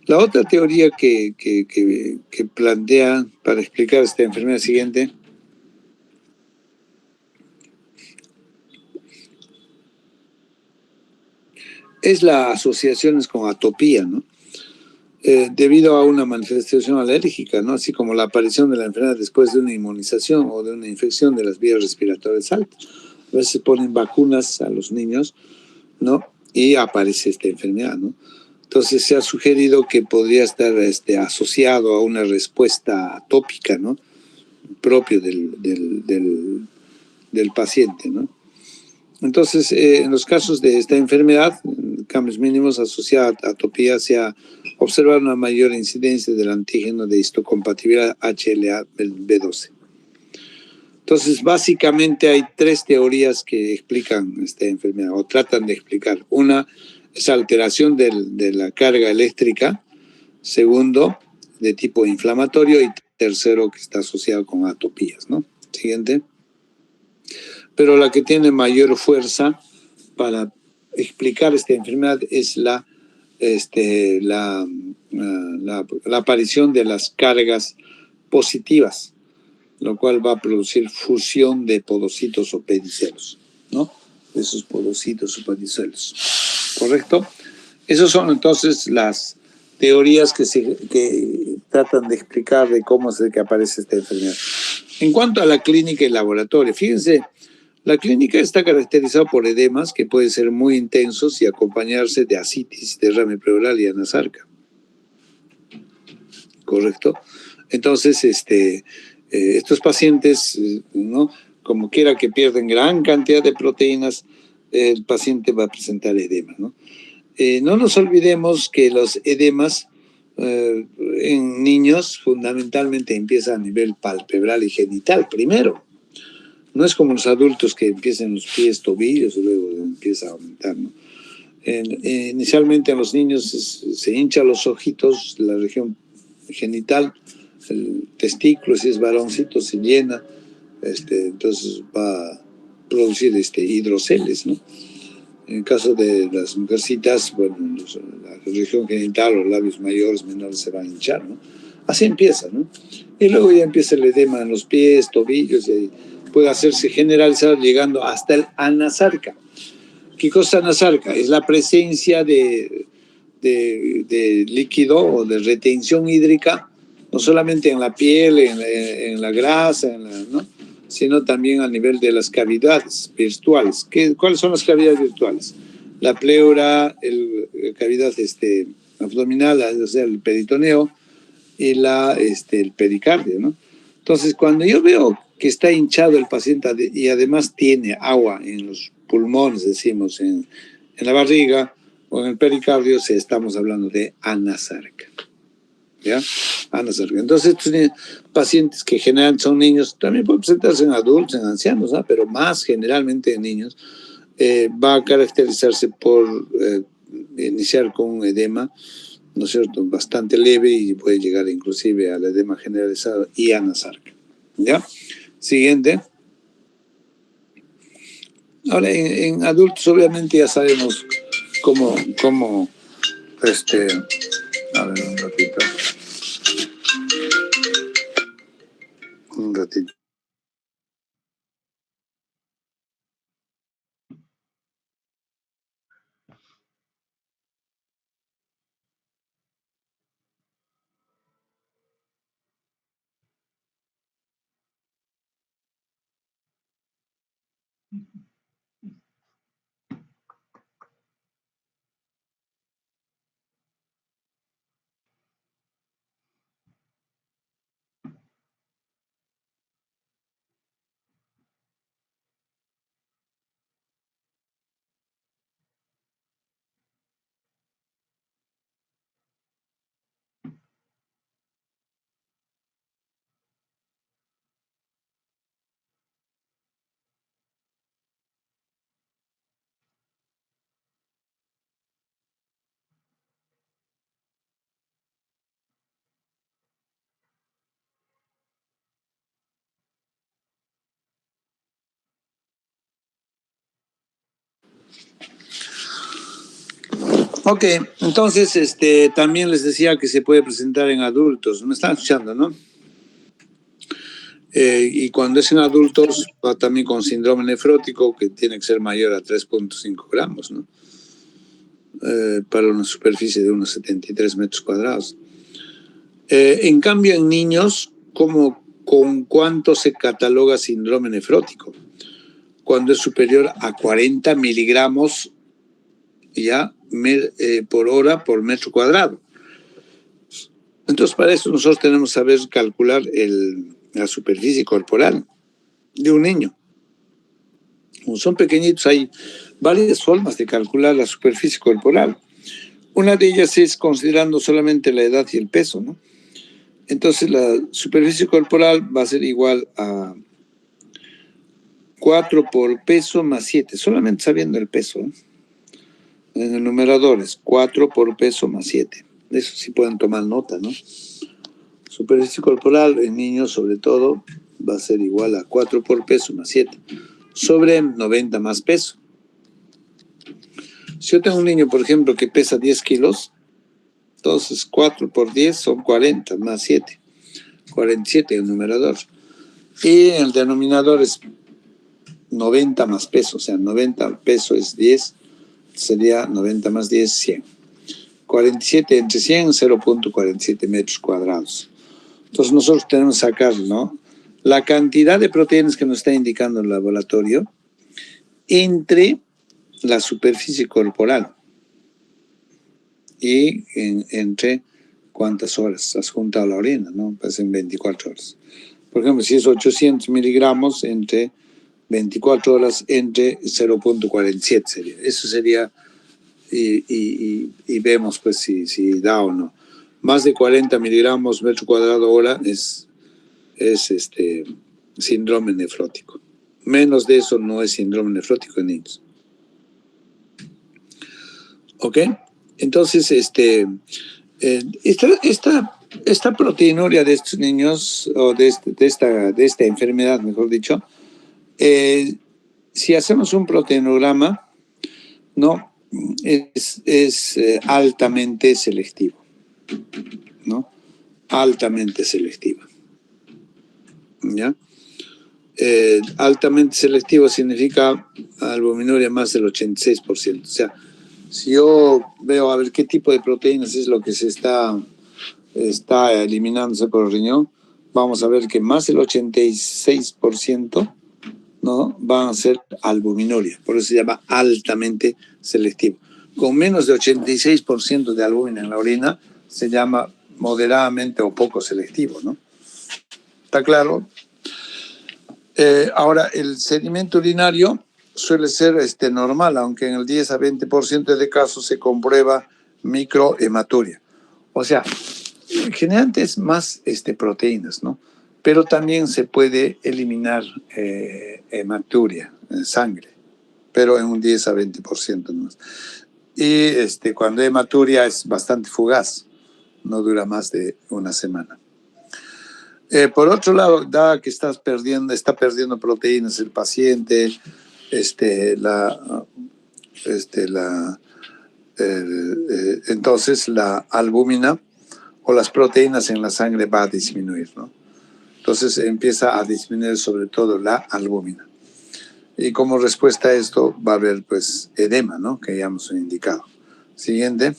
La otra teoría que plantea para explicar esta enfermedad siguiente es las asociaciones con atopía, ¿no? Debido a una manifestación alérgica, ¿no?, así como la aparición de la enfermedad después de una inmunización o de una infección de las vías respiratorias altas. A veces ponen vacunas a los niños, ¿no?, y aparece esta enfermedad, ¿no? Entonces se ha sugerido que podría estar asociado a una respuesta atópica, ¿no?, propio del paciente, ¿no? Entonces, en los casos de esta enfermedad, cambios mínimos asociados a atopía, se ha observado una mayor incidencia del antígeno de histocompatibilidad HLA-B12. Entonces, básicamente hay tres teorías que explican esta enfermedad o tratan de explicar. Una es alteración de la carga eléctrica. Segundo, de tipo inflamatorio. Y tercero, que está asociado con atopías, ¿no? Siguiente. Pero la que tiene mayor fuerza para explicar esta enfermedad es la aparición de las cargas positivas, lo cual va a producir fusión de podocitos o pedicelos, ¿no?, de esos podocitos o pedicelos. ¿Correcto? Esas son entonces las teorías que tratan de explicar de cómo es que aparece esta enfermedad. En cuanto a la clínica y laboratorio, fíjense, la clínica está caracterizada por edemas que pueden ser muy intensos y acompañarse de ascitis, derrame pleural y anasarca. ¿Correcto? Entonces, estos pacientes, ¿no?, como quiera que pierden gran cantidad de proteínas, el paciente va a presentar edema, ¿no? No nos olvidemos que los edemas en niños fundamentalmente empiezan a nivel palpebral y genital primero. No es como los adultos que empiezan en los pies, tobillos, y luego empieza a aumentar, ¿no? Inicialmente en los niños se hinchan los ojitos, la región genital, el testículo, si es varoncito, se llena, entonces va a producir hidroceles, ¿no? En el caso de las mujercitas, bueno, la región genital, los labios mayores, menores se van a hinchar, ¿no? Así empieza, ¿no? Y luego ya empieza el edema en los pies, tobillos, y puede hacerse generalizado llegando hasta el anasarca. ¿Qué cosa es anasarca? Es la presencia de líquido o de retención hídrica, no solamente en la piel, en la grasa, ¿no?, sino también a nivel de las cavidades virtuales. ¿Cuáles son las cavidades virtuales? La pleura, la cavidad abdominal, o sea, el peritoneo, y el pericardio, ¿no? Entonces, cuando yo veo que está hinchado el paciente y además tiene agua en los pulmones, decimos, en la barriga o en el pericardio, estamos hablando de anasarca. ¿Ya? Anasarca. Entonces, estos pacientes que generalmente son niños, también pueden presentarse en adultos, en ancianos, ¿no? Pero más generalmente en niños, va a caracterizarse por iniciar con un edema, ¿no es cierto?, bastante leve y puede llegar inclusive al edema generalizado y anasarca. ¿Ya? Siguiente. Ahora, en adultos obviamente ya sabemos cómo a ver, un ratito. Ok, entonces también les decía que se puede presentar en adultos. ¿Me están escuchando, no? Y cuando es en adultos, va también con síndrome nefrótico, que tiene que ser mayor a 3.5 gramos, ¿no? Para una superficie de unos 73 metros cuadrados. En cambio, en niños, ¿con cuánto se cataloga síndrome nefrótico? Cuando es superior a 40 miligramos ya por hora por metro cuadrado. Entonces, para eso nosotros tenemos que saber calcular la superficie corporal de un niño. Como son pequeñitos, hay varias formas de calcular la superficie corporal. Una de ellas es considerando solamente la edad y el peso, ¿no? Entonces, la superficie corporal va a ser igual a 4 por peso más 7, solamente sabiendo el peso, ¿eh? En el numerador es 4 por peso más 7. De eso sí pueden tomar nota, ¿no? Superficie corporal en niños, sobre todo, va a ser igual a 4 por peso más 7, sobre 90 más peso. Si yo tengo un niño, por ejemplo, que pesa 10 kilos, entonces 4 por 10 son 40 más 7. 47 en el numerador. Y en el denominador es 90 más peso, o sea, 90 peso es 10, sería 90 más 10, 100. 47 entre 100, 0.47 metros cuadrados. Entonces nosotros tenemos que sacar, ¿no?, la cantidad de proteínas que nos está indicando el laboratorio entre la superficie corporal y entre cuántas horas has juntado la orina, ¿no? Pues en 24 horas. Por ejemplo, si es 800 miligramos entre 24 horas entre 0.47 sería. Eso sería, y vemos pues si da o no. Más de 40 miligramos metro cuadrado hora es síndrome nefrótico. Menos de eso no es síndrome nefrótico en niños. ¿Ok? Entonces, esta proteinuria de estos niños, o de esta enfermedad, mejor dicho, si hacemos un proteinograma, ¿no?, es altamente selectivo, ¿no? Altamente selectivo. ¿Ya? Altamente selectivo significa albuminuria más del 86%. O sea, si yo veo a ver qué tipo de proteínas es lo que se está eliminándose por el riñón, vamos a ver que más del 86%, ¿no?, van a ser albuminuria, por eso se llama altamente selectivo. Con menos de 86% de albúmina en la orina se llama moderadamente o poco selectivo, ¿no? ¿Está claro? Ahora, el sedimento urinario suele ser normal, aunque en el 10 a 20% de casos se comprueba microhematuria. O sea, generalmente es más proteínas, ¿no? Pero también se puede eliminar hematuria en sangre, pero en un 10 a 20% más. Y cuando hay hematuria es bastante fugaz, no dura más de una semana. Por otro lado, dado que está perdiendo proteínas el paciente, entonces la albúmina o las proteínas en la sangre va a disminuir, ¿no? Entonces empieza a disminuir sobre todo la albúmina. Y como respuesta a esto va a haber pues edema, ¿no?, que ya hemos indicado. Siguiente.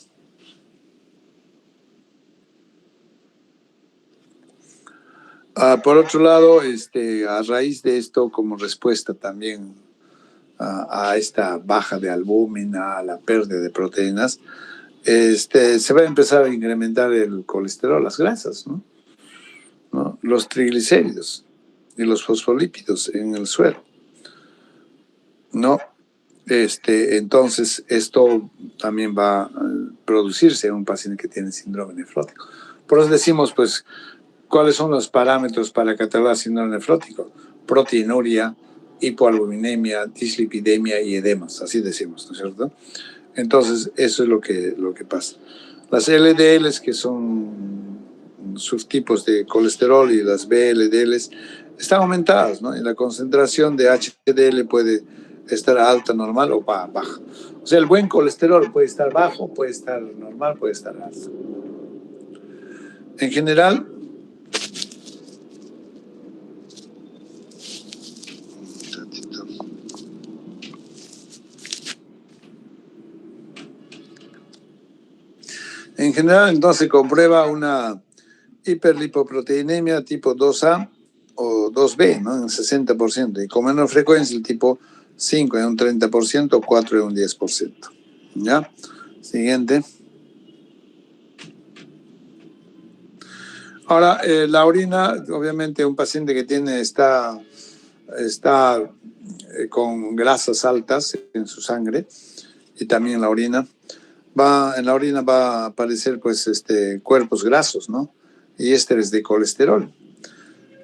Por otro lado, a raíz de esto, como respuesta también a esta baja de albúmina, a la pérdida de proteínas, se va a empezar a incrementar el colesterol, las grasas, ¿no? Los triglicéridos y los fosfolípidos en el suelo, ¿no? Entonces, esto también va a producirse en un paciente que tiene síndrome nefrótico. Por eso decimos, pues, ¿cuáles son los parámetros para catalogar síndrome nefrótico? Proteinuria, hipoalbuminemia, dislipidemia y edemas, así decimos, ¿no es cierto? Entonces, eso es lo que pasa. Las LDLs, que son subtipos de colesterol, y las VLDLs están aumentadas, ¿no? Y la concentración de HDL puede estar alta, normal o baja. O sea, el buen colesterol puede estar bajo, puede estar normal, puede estar alto. En general, entonces se comprueba una hiperlipoproteinemia tipo 2A o 2B, ¿no?, en 60%, y con menor frecuencia el tipo 5 en un 30% o 4 en un 10%. ¿Ya? Siguiente. Ahora, la orina, obviamente un paciente que está con grasas altas en su sangre y también en la orina va a aparecer pues cuerpos grasos, ¿no?, y ésteres de colesterol,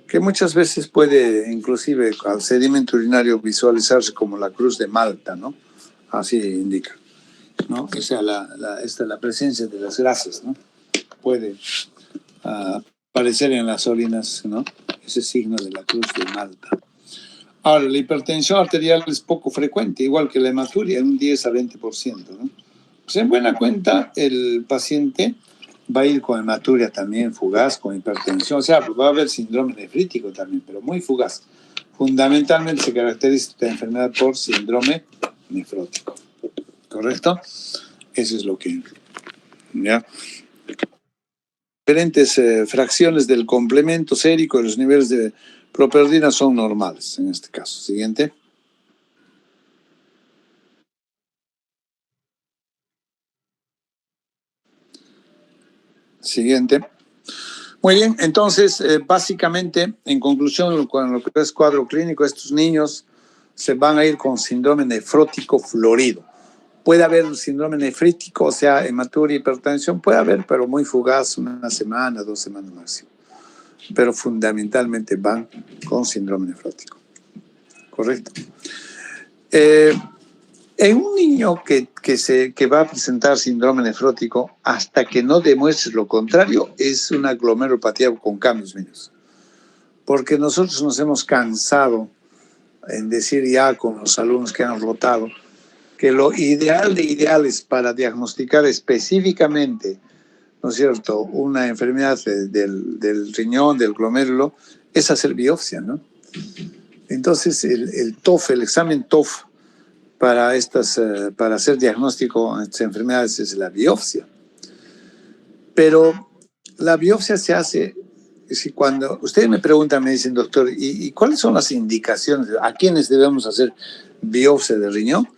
que muchas veces puede inclusive al sedimento urinario visualizarse como la cruz de Malta, ¿no? Así indica, ¿no? O sea, la presencia de las grasas, ¿no?, puede aparecer en las orinas, ¿no?, ese signo de la cruz de Malta. Ahora, la hipertensión arterial es poco frecuente, igual que la hematuria, en un 10 a 20%, ¿no? Pues en buena cuenta, el paciente va a ir con hematuria también fugaz, con hipertensión, o sea, va a haber síndrome nefrítico también, pero muy fugaz. Fundamentalmente se caracteriza esta enfermedad por síndrome nefrótico. ¿Correcto? Eso es lo que... ¿ya? Diferentes fracciones del complemento sérico y los niveles de properdina son normales en este caso. Siguiente. Siguiente. Muy bien, entonces, básicamente, en conclusión, con lo que es cuadro clínico, estos niños se van a ir con síndrome nefrótico florido. Puede haber un síndrome nefrítico, o sea, hematuria, hipertensión, puede haber, pero muy fugaz, una semana, 2 semanas máximo. Pero fundamentalmente van con síndrome nefrótico. ¿Correcto? En un niño que va a presentar síndrome nefrótico, hasta que no demuestre lo contrario, es una glomerulopatía con cambios mínimos. Porque nosotros nos hemos cansado en decir ya con los alumnos que han rotado que lo ideal de ideales para diagnosticar específicamente, ¿no es cierto?, una enfermedad del riñón, del glomérulo, es hacer biopsia, ¿no? Entonces, el TOF, el examen TOF, para hacer diagnóstico de estas enfermedades es la biopsia. Pero la biopsia se hace si cuando ustedes me preguntan, me dicen, doctor, ¿y cuáles son las indicaciones? ¿A quiénes debemos hacer biopsia de riñón?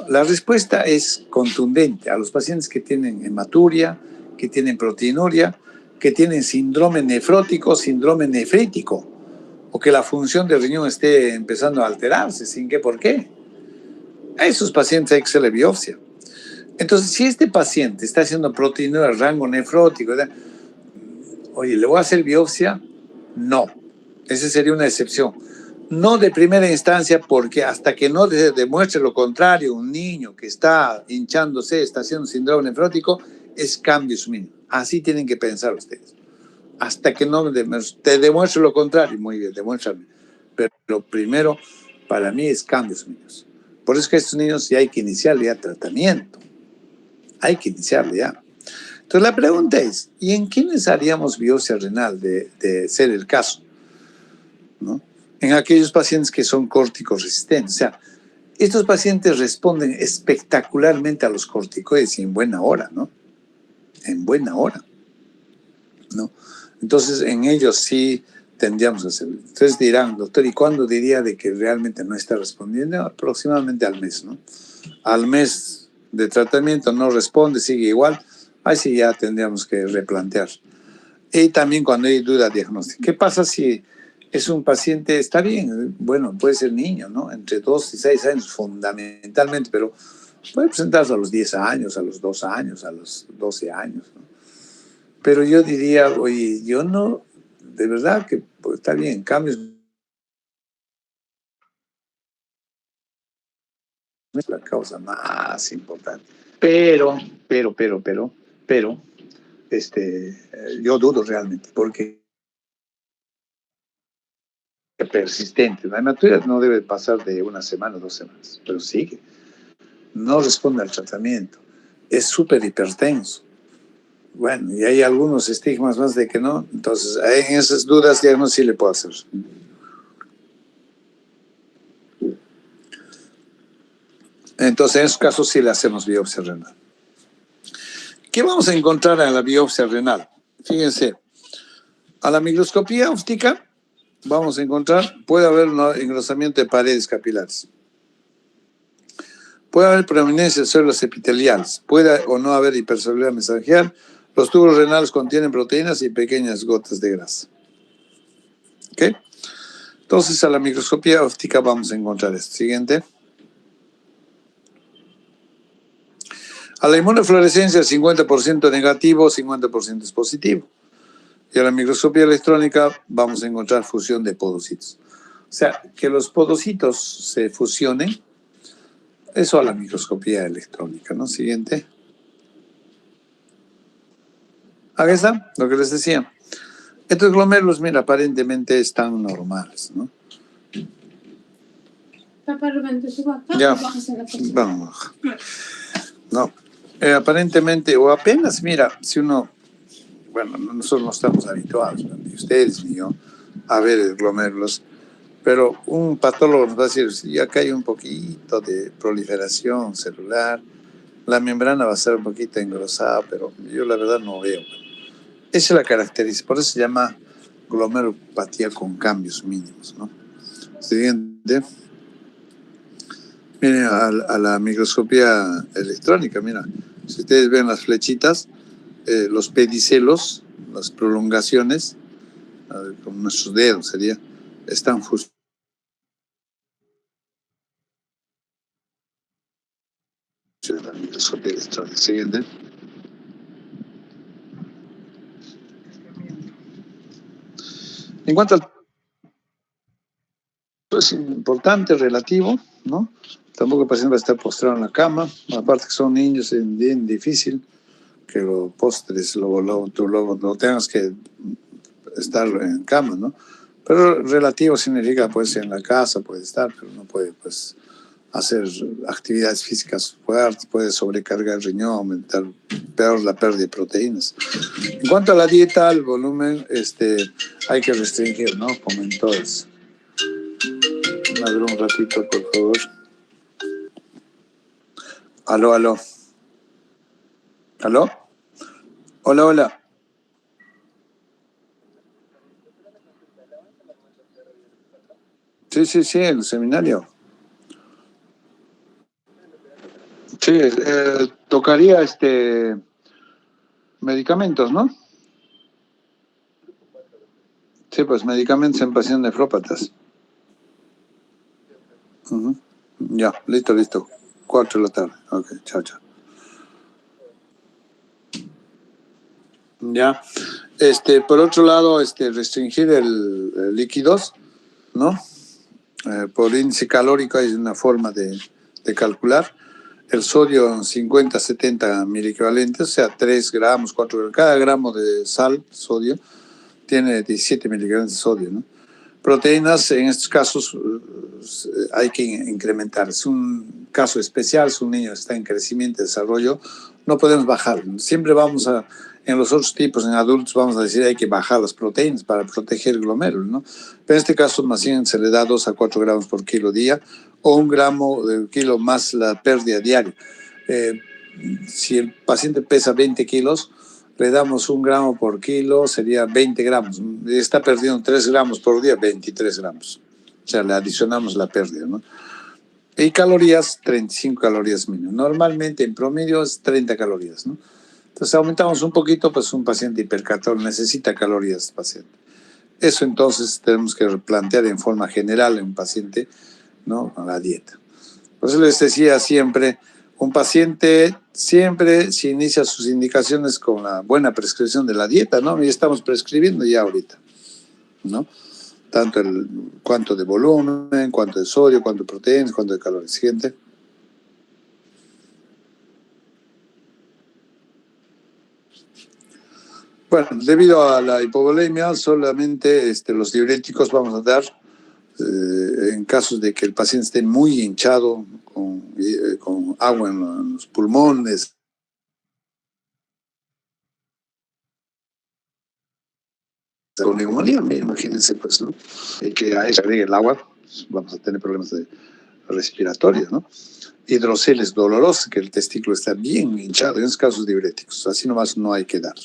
La respuesta es contundente. A los pacientes que tienen hematuria, que tienen proteinuria, que tienen síndrome nefrótico, síndrome nefrítico, o que la función del riñón esté empezando a alterarse, sin qué, por qué. A esos pacientes hay que hacerle biopsia. Entonces, si este paciente está haciendo proteinuria, rango nefrótico, oye, ¿le voy a hacer biopsia? No. Esa sería una excepción. No de primera instancia, porque hasta que no demuestre lo contrario, un niño que está hinchándose, está haciendo síndrome nefrótico, es cambios mínimos. Así tienen que pensar ustedes. Hasta que no te demuestre lo contrario, muy bien, demuéstrame. Pero lo primero, para mí, es cambios mínimos. Por eso es que a estos niños ya hay que iniciarle ya tratamiento. Hay que iniciarle ya. Entonces la pregunta es, ¿y en quiénes haríamos biopsia renal de ser el caso? ¿No? En aquellos pacientes que son córticos resistentes. O sea, estos pacientes responden espectacularmente a los corticoides y en buena hora, ¿no? En buena hora, ¿no? Entonces, en ellos sí tendríamos que hacerlo. Entonces dirán, doctor, ¿y cuándo diría de que realmente no está respondiendo? Aproximadamente al mes, ¿no? Al mes de tratamiento no responde, sigue igual. Ahí sí ya tendríamos que replantear. Y también cuando hay duda diagnóstica. ¿Qué pasa si es un paciente, está bien, bueno, puede ser niño, ¿no? Entre 2 y 6 años fundamentalmente, pero puede presentarse a los 10 años, a los 2 años, a los 12 años, ¿no? Pero yo diría, oye, yo no, de verdad que pues, está bien, cambios no es la causa más importante. Pero, yo dudo realmente, porque persistente. La hematuria no debe pasar de una semana o 2 semanas, pero sigue. No responde al tratamiento. Es súper hipertenso. Bueno, y hay algunos estigmas más de que no. Entonces, en esas dudas diagnósticas sí le puedo hacer. Entonces, en esos casos sí le hacemos biopsia renal. ¿Qué vamos a encontrar en la biopsia renal? Fíjense, a la microscopía óptica vamos a encontrar, puede haber un engrosamiento de paredes capilares. Puede haber prominencia de células epiteliales, puede o no haber hipercelularidad mesangial. Los tubos renales contienen proteínas y pequeñas gotas de grasa. ¿Ok? Entonces, a la microscopía óptica vamos a encontrar esto. Siguiente. A la inmunofluorescencia, 50% negativo, 50% es positivo. Y a la microscopía electrónica vamos a encontrar fusión de podocitos. O sea, que los podocitos se fusionen, eso a la microscopía electrónica, ¿no? Siguiente. Aquí está, lo que les decía. Estos glomérulos, mira, aparentemente están normales, ¿no? Ya, vamos. No, aparentemente, o apenas, mira, si uno, bueno, nosotros no estamos habituados, ni ustedes ni yo, a ver glomérulos, pero un patólogo nos va a decir, si acá hay un poquito de proliferación celular, la membrana va a ser un poquito engrosada, pero yo la verdad no veo. Esa es la característica, por eso se llama glomerulopatía con cambios mínimos, ¿no? Siguiente. Miren, a la microscopía electrónica, mira, si ustedes ven las flechitas, los pedicelos, las prolongaciones, con nuestros dedos sería, están justo. La microscopía electrónica. Siguiente. En cuanto al es importante, relativo, ¿no? Tampoco el paciente va a estar postrado en la cama, aparte que son niños, es bien difícil que lo postres, lo tengas que estar en cama, ¿no? Pero relativo significa, puede ser en la casa, puede estar, pero no puede, pues, hacer actividades físicas fuertes, puede sobrecargar el riñón, aumentar peor la pérdida de proteínas. En cuanto a la dieta, al volumen, hay que restringir, ¿no? Como en todas. A ver un ratito, por favor. Aló, aló. ¿Aló? Hola, hola. Sí, el seminario. Sí, tocaría medicamentos, ¿no? Sí, pues medicamentos en pacientes nefrópatas. Ujú. Ya, listo. 4 de la tarde. Ok, chao. Ya. Por otro lado, restringir el líquidos, ¿no? Por índice calórico hay una forma de calcular. El sodio en 50-70 miliequivalentes, o sea, 3 gramos, 4 gramos. Cada gramo de sal, sodio, tiene 17 miligramos de sodio, ¿no? Proteínas, en estos casos hay que incrementar. Es un caso especial, si un niño está en crecimiento y desarrollo, no podemos bajar. Siempre en los otros tipos, en adultos, vamos a decir hay que bajar las proteínas para proteger el glomérulo, ¿no? Pero en este caso, más bien se le da 2 a 4 gramos por kilo día o 1 gramo de kilo más la pérdida diaria. Si el paciente pesa 20 kilos, le damos 1 gramo por kilo, sería 20 gramos. Está perdiendo 3 gramos por día, 23 gramos. O sea, le adicionamos la pérdida, ¿no? Y calorías, 35 calorías mínimo. Normalmente, en promedio, es 30 calorías, ¿no? Entonces, aumentamos un poquito, pues un paciente hipercatólico necesita calorías, paciente. Eso entonces tenemos que replantear en forma general en un paciente, ¿no? La dieta. Por eso les decía siempre, un paciente siempre se inicia sus indicaciones con la buena prescripción de la dieta, ¿no? Y estamos prescribiendo ya ahorita, ¿no? Tanto cuánto de volumen, cuánto de sodio, cuánto de proteínas, cuánto de calorías. Siguiente. Bueno, debido a la hipovolemia, solamente los diuréticos vamos a dar en casos de que el paciente esté muy hinchado, con agua en los pulmones, con neumonía, imagínense, pues, ¿no? Y que a eso agregue el agua, pues, vamos a tener problemas respiratorios, ¿no? Hidroceles dolorosos, que el testículo está bien hinchado, en esos casos diuréticos, así nomás no hay que dar.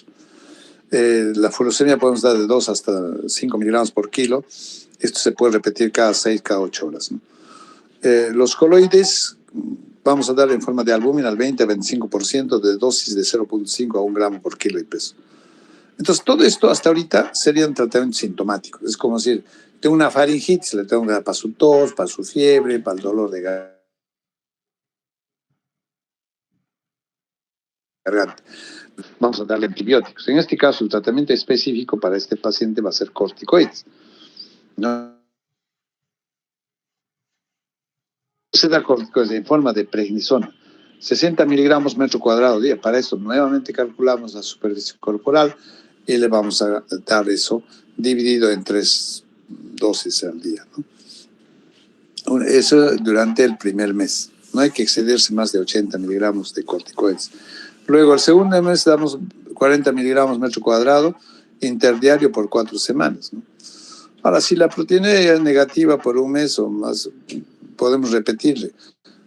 La furosemia podemos dar de 2 hasta 5 miligramos por kilo, esto se puede repetir cada 6, cada 8 horas, ¿no? Los coloides vamos a dar en forma de albúmina al 20 a 25% de dosis de 0.5 a 1 gramo por kilo y peso. Entonces, todo esto hasta ahorita sería un tratamiento sintomático. Es como decir, tengo una faringitis, le tengo que dar para su tos, para su fiebre, para el dolor de garganta. Vamos a darle antibióticos. En este caso, el tratamiento específico para este paciente va a ser corticoides. No se da corticoides en forma de prednisona. 60 miligramos metro cuadrado día. Para eso nuevamente calculamos la superficie corporal y le vamos a dar eso dividido en 3 dosis al día, ¿no? Eso durante el primer mes. No hay que excederse más de 80 miligramos de corticoides. Luego, el segundo mes damos 40 miligramos metro cuadrado interdiario por 4 semanas, ¿no? Ahora, si la proteinuria es negativa por un mes o más, podemos repetirle.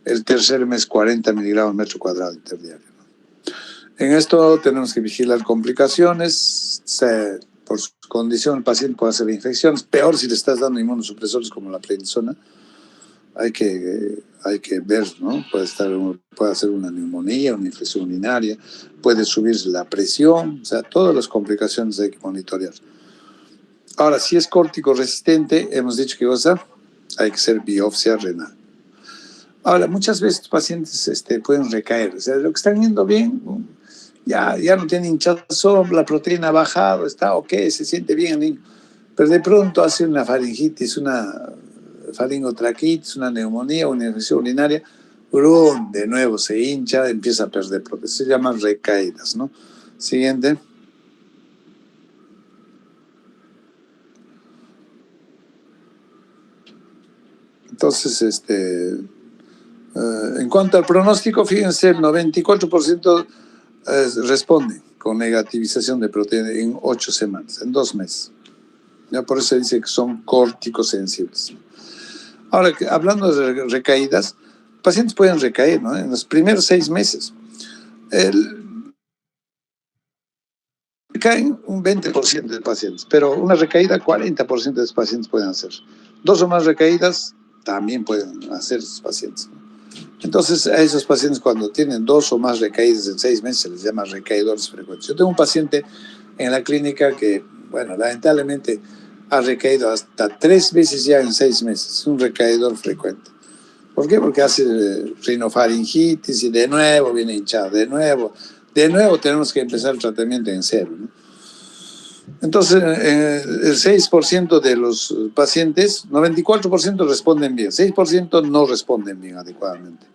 El tercer mes 40 miligramos metro cuadrado interdiario, ¿no? En esto tenemos que vigilar complicaciones. Por su condición el paciente puede hacer infecciones. Peor si le estás dando inmunosupresores como la prednisona. Hay que ver, ¿no? Puede hacer una neumonía, una infección urinaria, puede subirse la presión, o sea, todas las complicaciones hay que monitorear. Ahora, si es córtico resistente, hemos dicho que hay que hacer biopsia renal. Ahora, muchas veces los pacientes pueden recaer, o sea, lo que están yendo bien, ya no tiene hinchazón, la proteína ha bajado, está ok, se siente bien el niño, pero de pronto hace una faringitis, una faringotraquitis, una neumonía, una infección urinaria, de nuevo se hincha, empieza a perder proteína, se llaman recaídas, ¿no? Siguiente. Entonces, en cuanto al pronóstico, fíjense, el 94% responde con negativización de proteína en 8 semanas, en 2 meses. Ya por eso se dice que son córticos sensibles. Ahora, hablando de recaídas, pacientes pueden recaer, ¿no? En los primeros 6 meses. Recaen un 20% de pacientes, pero una recaída 40% de los pacientes pueden hacer. 2 o más recaídas también pueden hacer esos pacientes, ¿no? Entonces, a esos pacientes cuando tienen 2 o más recaídas en 6 meses se les llama recaidores frecuentes. Yo tengo un paciente en la clínica que, bueno, lamentablemente ha recaído hasta 3 veces ya en 6 meses. Es un recaidor frecuente. ¿Por qué? Porque hace rinofaringitis y de nuevo viene hinchado, de nuevo tenemos que empezar el tratamiento en cero, ¿no? Entonces, el 6% de los pacientes, 94% responden bien, 6% no responden bien adecuadamente.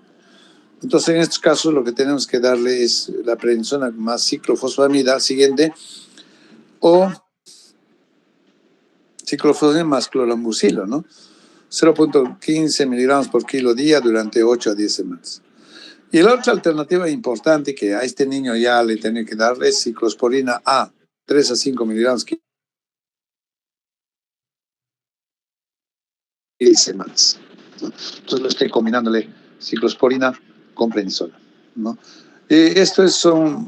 Entonces, en estos casos, lo que tenemos que darle es la prednisona más ciclofosfamida siguiente o ciclofosfamida más clorambucilo, ¿no? 0.15 miligramos por kilo día durante 8 a 10 semanas. Y la otra alternativa importante que a este niño ya le tiene que dar es ciclosporina A, 3 a 5 miligramos por 10 semanas, ¿no? Entonces lo estoy combinándole ciclosporina con prednisona, ¿no? Esto son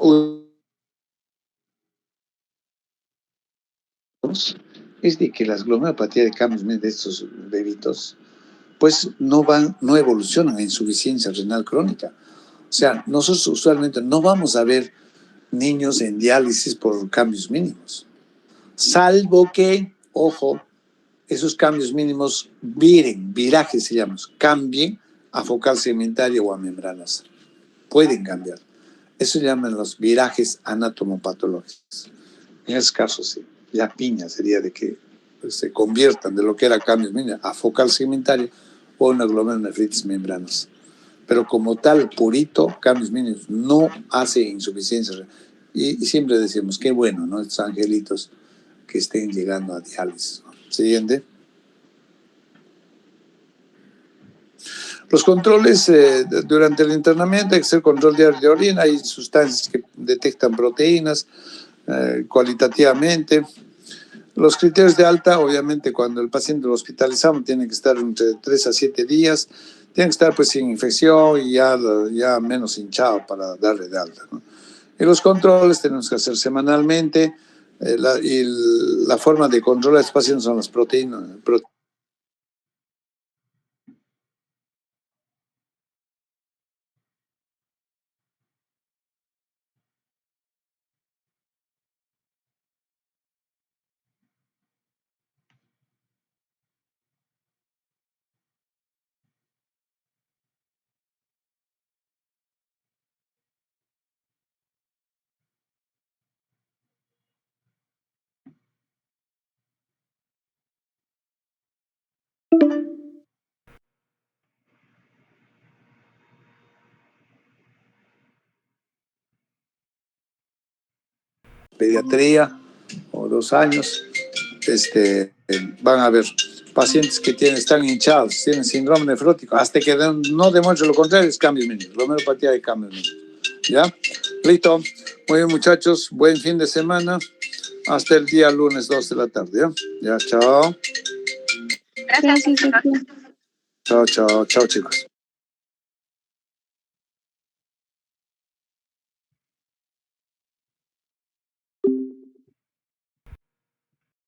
es de que las glomerulopatías de cambios de estos bebitos pues no evolucionan a insuficiencia renal crónica. O sea, nosotros usualmente no vamos a ver niños en diálisis por cambios mínimos, salvo que, ojo, esos cambios mínimos virajes se llaman, cambien a focal segmentaria o a membranas. Pueden cambiar. Eso se llaman los virajes anatomopatológicos. En ese caso, sí. La piña sería de que se conviertan de lo que era cambios mínimos a focal segmentaria o una glomerulonefritis membranas. Pero como tal, purito, cambios mínimos, no hace insuficiencia. Y siempre decimos, qué bueno, ¿no? Estos angelitos que estén llegando a diálisis, ¿no? Siguiente. Los controles durante el internamiento hay que hacer control diario de orina, hay sustancias que detectan proteínas cualitativamente. Los criterios de alta, obviamente, cuando el paciente lo hospitalizamos, tiene que estar entre 3 a 7 días, tiene que estar pues sin infección y ya menos hinchado para darle de alta, ¿no? Y los controles tenemos que hacer semanalmente, y la forma de controlar a estos pacientes son las proteínas. Pediatría o 2 años, van a haber pacientes que están hinchados, tienen síndrome nefrótico, hasta que no demuestre lo contrario, es cambios mínimos, glomerulopatía de cambios mínimos. ¿Ya? Listo. Muy bien, muchachos, buen fin de semana. Hasta el día lunes 2 de la tarde. Ya, chao. Gracias, doctor. Chao, chao, chao, chicos.